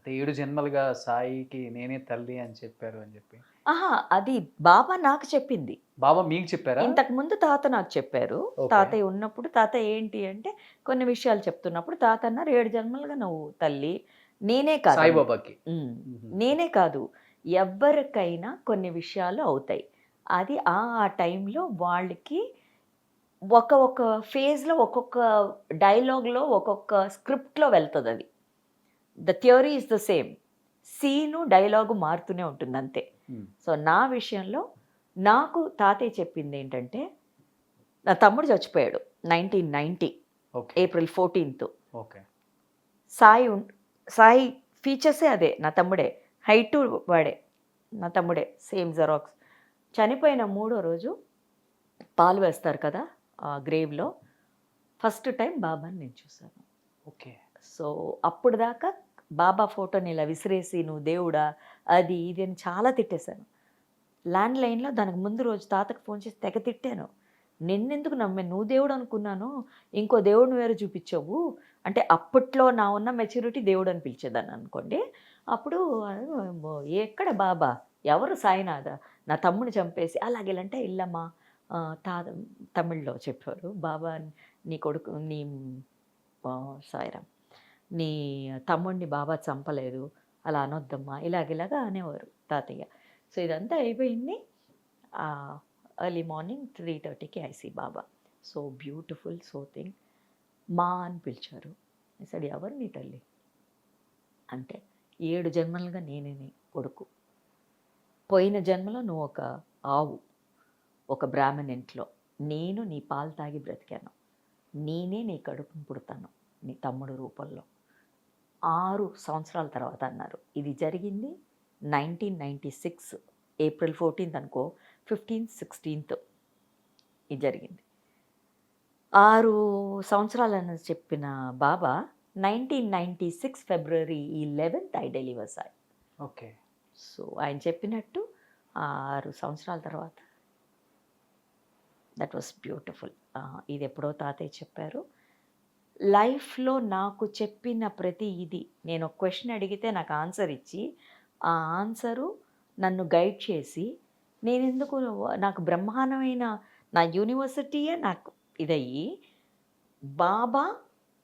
7 జన్మలుగా సాయికి నేనే తల్లి అని చెప్పారు అని చెప్పి. ఆహా, అది బాబా నాకు చెప్పింది. బాబా మీకు చెప్పారా? ఇంతకు ముందు తాత నాకు చెప్పారు. ఓకే. తాతయ్య ఉన్నప్పుడు తాతయ్య ఏంటి అంటే కొన్ని విషయాలు చెప్తున్నప్పుడు తాత అన్నారు, 7 జన్మలుగా నువ్వు తల్లి, నేనే కాదు. సాయిబాబాకి. హుహు. నేనే కాదు, ఎవ్వరికైనా కొన్ని విషయాలు అవుతాయి. అది ఆ టైంలో వాళ్ళకి ఒక ఫేజ్లో ఒక్కొక్క డైలాగ్లో ఒక్కొక్క స్క్రిప్ట్లో వెళ్తుంది. అది the theory is the same, scene dialogue మారుతూనే ఉంటుంది అంతే. హ్మ్. సో నా విషయంలో నాకు తాతయ్య చెప్పింది ఏంటంటే, నా తమ్ముడు చచ్చిపోయాడు 1990 okay. April 14th. Okay. Sai ఫీచర్సే అదే, నా తమ్ముడే, హైటు వాడే, నా తమ్ముడే, సేమ్ జెరాక్స్. చనిపోయిన 3వ రోజు పాలు వేస్తారు కదా ఆ గ్రేవ్లో, ఫస్ట్ టైం బాబాని నేను చూశాను. ఓకే. సో అప్పుడు దాకా బాబా ఫోటోని ఇలా విసిరేసి నువ్వు దేవుడా అది ఇది అని చాలా తిట్టేశాను. ల్యాండ్ లైన్లో దానికి ముందు రోజు తాతకు ఫోన్ చేసి తెగ తిట్టాను. నిన్నెందుకు నమ్మే, నువ్వు దేవుడు అనుకున్నాను, ఇంకో దేవుడిని వేరే చూపించావు అంటే, అప్పట్లో నా ఉన్న మెచ్యూరిటీ దేవుడు అని పిలిచేదాన్ని అనుకోండి. అప్పుడు ఎక్కడ బాబా, ఎవరు సాయినాథ, నా తమ్ముడిని చంపేసి అలాగేలంటే ఇల్లమ్మా తాత తమిళ్లో చెప్పారు, బాబా నీ కొడుకు నీ సాయిరామ్ నీ తమ్ముడిని బాబా చంపలేదు, అలా అనొద్దమ్మా, ఇలాగ అనేవారు తాతయ్య. సో ఇదంతా అయిపోయింది. ఎర్లీ మార్నింగ్ 3:30కి ఐసీ బాబా. సో బ్యూటిఫుల్, సో థింగ్ మా అని పిలిచారు. సరే ఎవరు నీ తల్లి అంటే, 7 జన్మలుగా నేనే నీ కొడుకు, పోయిన జన్మలో నువ్వు ఒక ఆవు, ఒక బ్రాహ్మణ్ ఇంట్లో, నేను నీ పాలు తాగి బ్రతికాను, నేనే నీ కడుపును పుడతాను నీ తమ్ముడు రూపంలో 6 సంవత్సరాల తర్వాత అన్నారు. ఇది జరిగింది 1996 ఏప్రిల్ 14th అనుకో, 15th 16th ఇది జరిగింది. 6 సంవత్సరాలని చెప్పిన బాబా 1996 ఫిబ్రవరి 11th I deliver Sai. Okay. So ఆయన చెప్పినట్టు 6 సంవత్సరాల తర్వాత, దట్ వాస్ బ్యూటిఫుల్. ఇది ఎప్పుడో తాతయ్య చెప్పారు. లైఫ్లో నాకు చెప్పిన ప్రతి ఇది, నేను ఒక క్వశ్చన్ అడిగితే నాకు ఆన్సర్ ఇచ్చి, ఆ ఆన్సరు నన్ను గైడ్ చేసి, నేను ఎందుకు నాకు బ్రహ్మాండమైన నా యూనివర్సిటీయే నాకు ఇదయ్యి, బాబా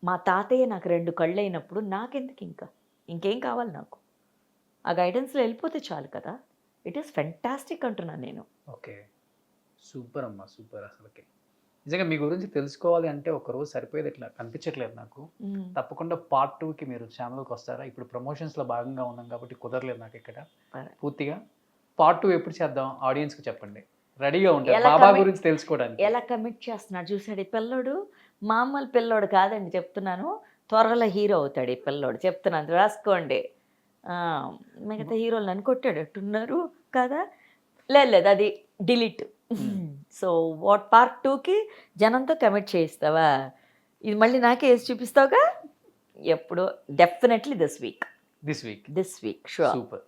మా తాతయ్య నాకు 2 కళ్ళు అయినప్పుడు నాకెందుకు ఇంకేం కావాలి నాకు, ఆ గైడెన్స్లో వెళ్ళిపోతే చాలు కదా. ఇట్ ఈస్ ఫెంటాస్టిక్ అంటున్నాను నేను. ఓకే. సూపర్ అమ్మా, సూపర్ అసలుకి. నిజంగా మీ గురించి తెలుసుకోవాలి అంటే ఒకరోజు సరిపోయేది, ఇట్లా కనిపించట్లేదు నాకు. తప్పకుండా పార్ట్ 2కి మీరు ఛానల్కి వస్తారా? ఇప్పుడు ప్రమోషన్స్లో భాగంగా ఉన్నాం కాబట్టి కుదరలేదు నాకు ఇక్కడ పూర్తిగా. పార్ట్ 2 ఎప్పుడు చేద్దాం ఆడియన్స్కి చెప్పండి, రెడీగా ఉంటారు బాబా గురించి తెలుసుకోవడానికి. ఎలా కమిట్ చేస్తున్నాడు చూసాడు ఈ పిల్లోడు, మామూలు పిల్లోడు కాదండి చెప్తున్నాను, త్వరలో హీరో అవుతాడు ఈ పిల్లోడు, చెప్తున్నాను రాసుకోండి. మిగతా హీరోలు నన్ను కొట్టాడట్టున్నారు కదా, లేదు అది డిలీట్. సో వాట్ పార్ట్ 2కి జనంతో కమిట్ చేయిస్తావా, ఇది మళ్ళీ నాకే వేసి చూపిస్తావుగా, ఎప్పుడు definitely this week sure. Super.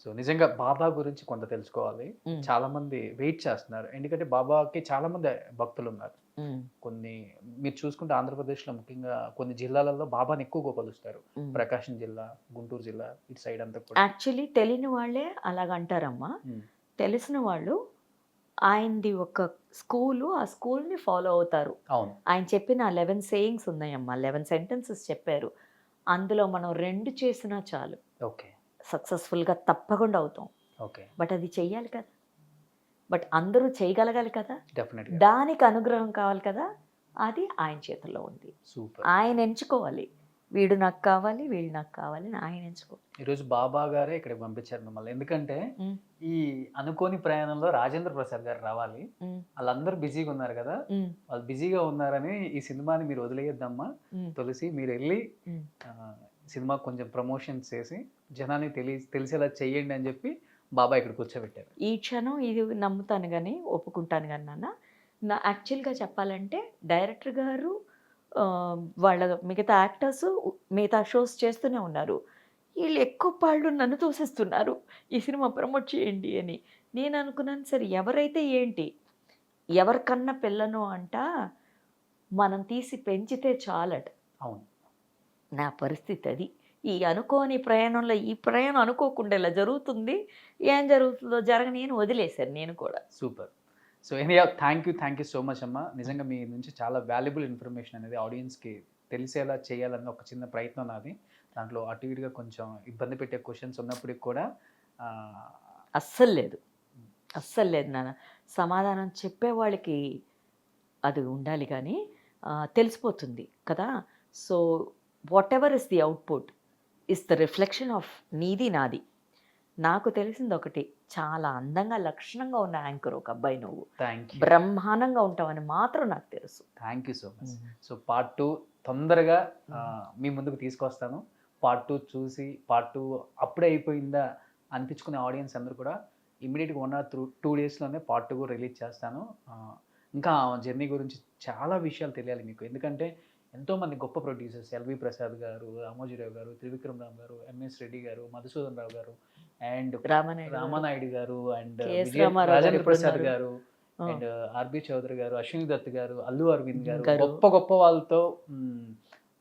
So నిజంగా బాబా గురించి కొంత తెలుసుకోవాలి. చాలా మంది వెయిట్ చేస్తున్నారు, ఎందుకంటే బాబాకి చాలా మంది భక్తులు ఉన్నారు. కొన్ని మీరు చూసుకుంటే ఆంధ్రప్రదేశ్లో ముఖ్యంగా కొన్ని జిల్లాలలో బాబాని ఎక్కువగా కొలుస్తారు. ప్రకాశం జిల్లా, గుంటూరు జిల్లా, ఇటు సైడ్ అంతా కూడా. యాక్చువల్లీ తెలియని వాళ్ళే అలాగంటారమ్మా, తెలిసిన వాళ్ళు ఆయనది ఒక స్కూలు, ఆ స్కూల్ని ఫాలో అవుతారు. అవును. ఆయన చెప్పిన 11 సేయింగ్స్ ఉన్నాయమ్మా, 11 సెంటెన్సెస్ చెప్పారు. అందులో మనం 2 చేసినా చాలు, ఓకే, సక్సెస్ఫుల్గా తప్పకుండా అవుతాం. ఓకే. బట్ అది చెయ్యాలి కదా, బట్ అందరూ చేయగలగాలి కదా, డెఫినెట్గా దానికి అనుగ్రహం కావాలి కదా, అది ఆయన చేతుల్లో ఉంది. సూపర్. ఆయన ఎంచుకోవాలి, వీడు నాకు కావాలి, వీళ్ళు నాకు కావాలి అని ఆయన ఎంచుకోవాలి. ఈరోజు బాబా గారే ఇక్కడికి పంపించారు మిమ్మల్ని, ఎందుకంటే ఈ అనుకోని ప్రయాణంలో రాజేంద్ర ప్రసాద్ గారు రావాలి, వాళ్ళందరూ బిజీగా ఉన్నారు కదా, వాళ్ళు బిజీగా ఉన్నారని ఈ సినిమాని మీరు వదిలేయద్దమ్మా తులసి, మీరు వెళ్ళి సినిమా కొంచెం ప్రమోషన్స్ చేసి జనాన్ని తెలిసేలా చెయ్యండి అని చెప్పి బాబా ఇక్కడ కూర్చోబెట్టారు. ఈ క్షణం ఇది నమ్ముతాను కానీ ఒప్పుకుంటాను కానీ నా యాక్చువల్గా చెప్పాలంటే డైరెక్టర్ గారు వాళ్ళ మిగతా యాక్టర్స్ మిగతా షోస్ చేస్తూనే ఉన్నారు. వీళ్ళు ఎక్కువ పాళ్ళు నన్ను తోసేస్తున్నారు ఈ సినిమా ప్రమోట్ చేయండి అని. నేను అనుకున్నాను సరే ఎవరైతే ఏంటి, ఎవరికన్నా పిల్లను అంట మనం తీసి పెంచితే చాలట. అవును. నా పరిస్థితి అది. ఈ అనుకోని ప్రయాణంలో ఈ ప్రయాణం అనుకోకుండా ఇలా జరుగుతుంది, ఏం జరుగుతుందో జరగని అని వదిలేశాను నేను కూడా. Super. So thank you so much అమ్మ. నిజంగా మీ నుంచి చాలా వాల్యుబుల్ ఇన్ఫర్మేషన్ అనేది ఆడియన్స్కి తెలిసేలా చేయాలన్న ఒక చిన్న ప్రయత్నం నాది. దాంట్లో అటు ఇటుగా కొంచెం ఇబ్బంది పెట్టే క్వశ్చన్స్ ఉన్నప్పటికి కూడా అస్సలు లేదు నాన్న. సమాధానం చెప్పేవాళ్ళకి అది ఉండాలి కానీ తెలిసిపోతుంది కదా. So what ever is the output is the reflection of నీది నాది. నాకు తెలిసింది ఒకటి, చాలా అందంగా లక్షణంగా ఉన్న యాంకర్ ఒక అబ్బాయి నువ్వు. Thank you. బ్రహ్మాండంగా ఉంటావని మాత్రం నాకు తెలుసు. Thank you so much. So part 2 తొందరగా మీ ముందుకు తీసుకొస్తాను. పార్ట్ 2 చూసి పార్ట్ 2 అప్పుడే అయిపోయిందా అనిపించుకునే ఆడియన్స్ అందరూ కూడా ఇమీడియట్గా 1 or 2 డేస్లోనే పార్ట్ 2 కూడా రిలీజ్ చేస్తాను. ఇంకా జర్నీ గురించి చాలా విషయాలు తెలియాలి మీకు. ఎందుకంటే ఎంతోమంది గొప్ప ప్రొడ్యూసర్స్ ఎల్వి ప్రసాద్ గారు, రామోజీరావు గారు, త్రివిక్రమ్ రావు గారు, ఎంఎస్ రెడ్డి గారు, మధుసూదన్ రావు గారు అండ్ రామానాయుడు గారు అండ్ రాజేంద్ర ప్రసాద్ గారు అండ్ ఆర్బి చౌదరి గారు, అశ్విని దత్ గారు, అల్లు అరవింద్ గారు, గొప్ప వాళ్ళతో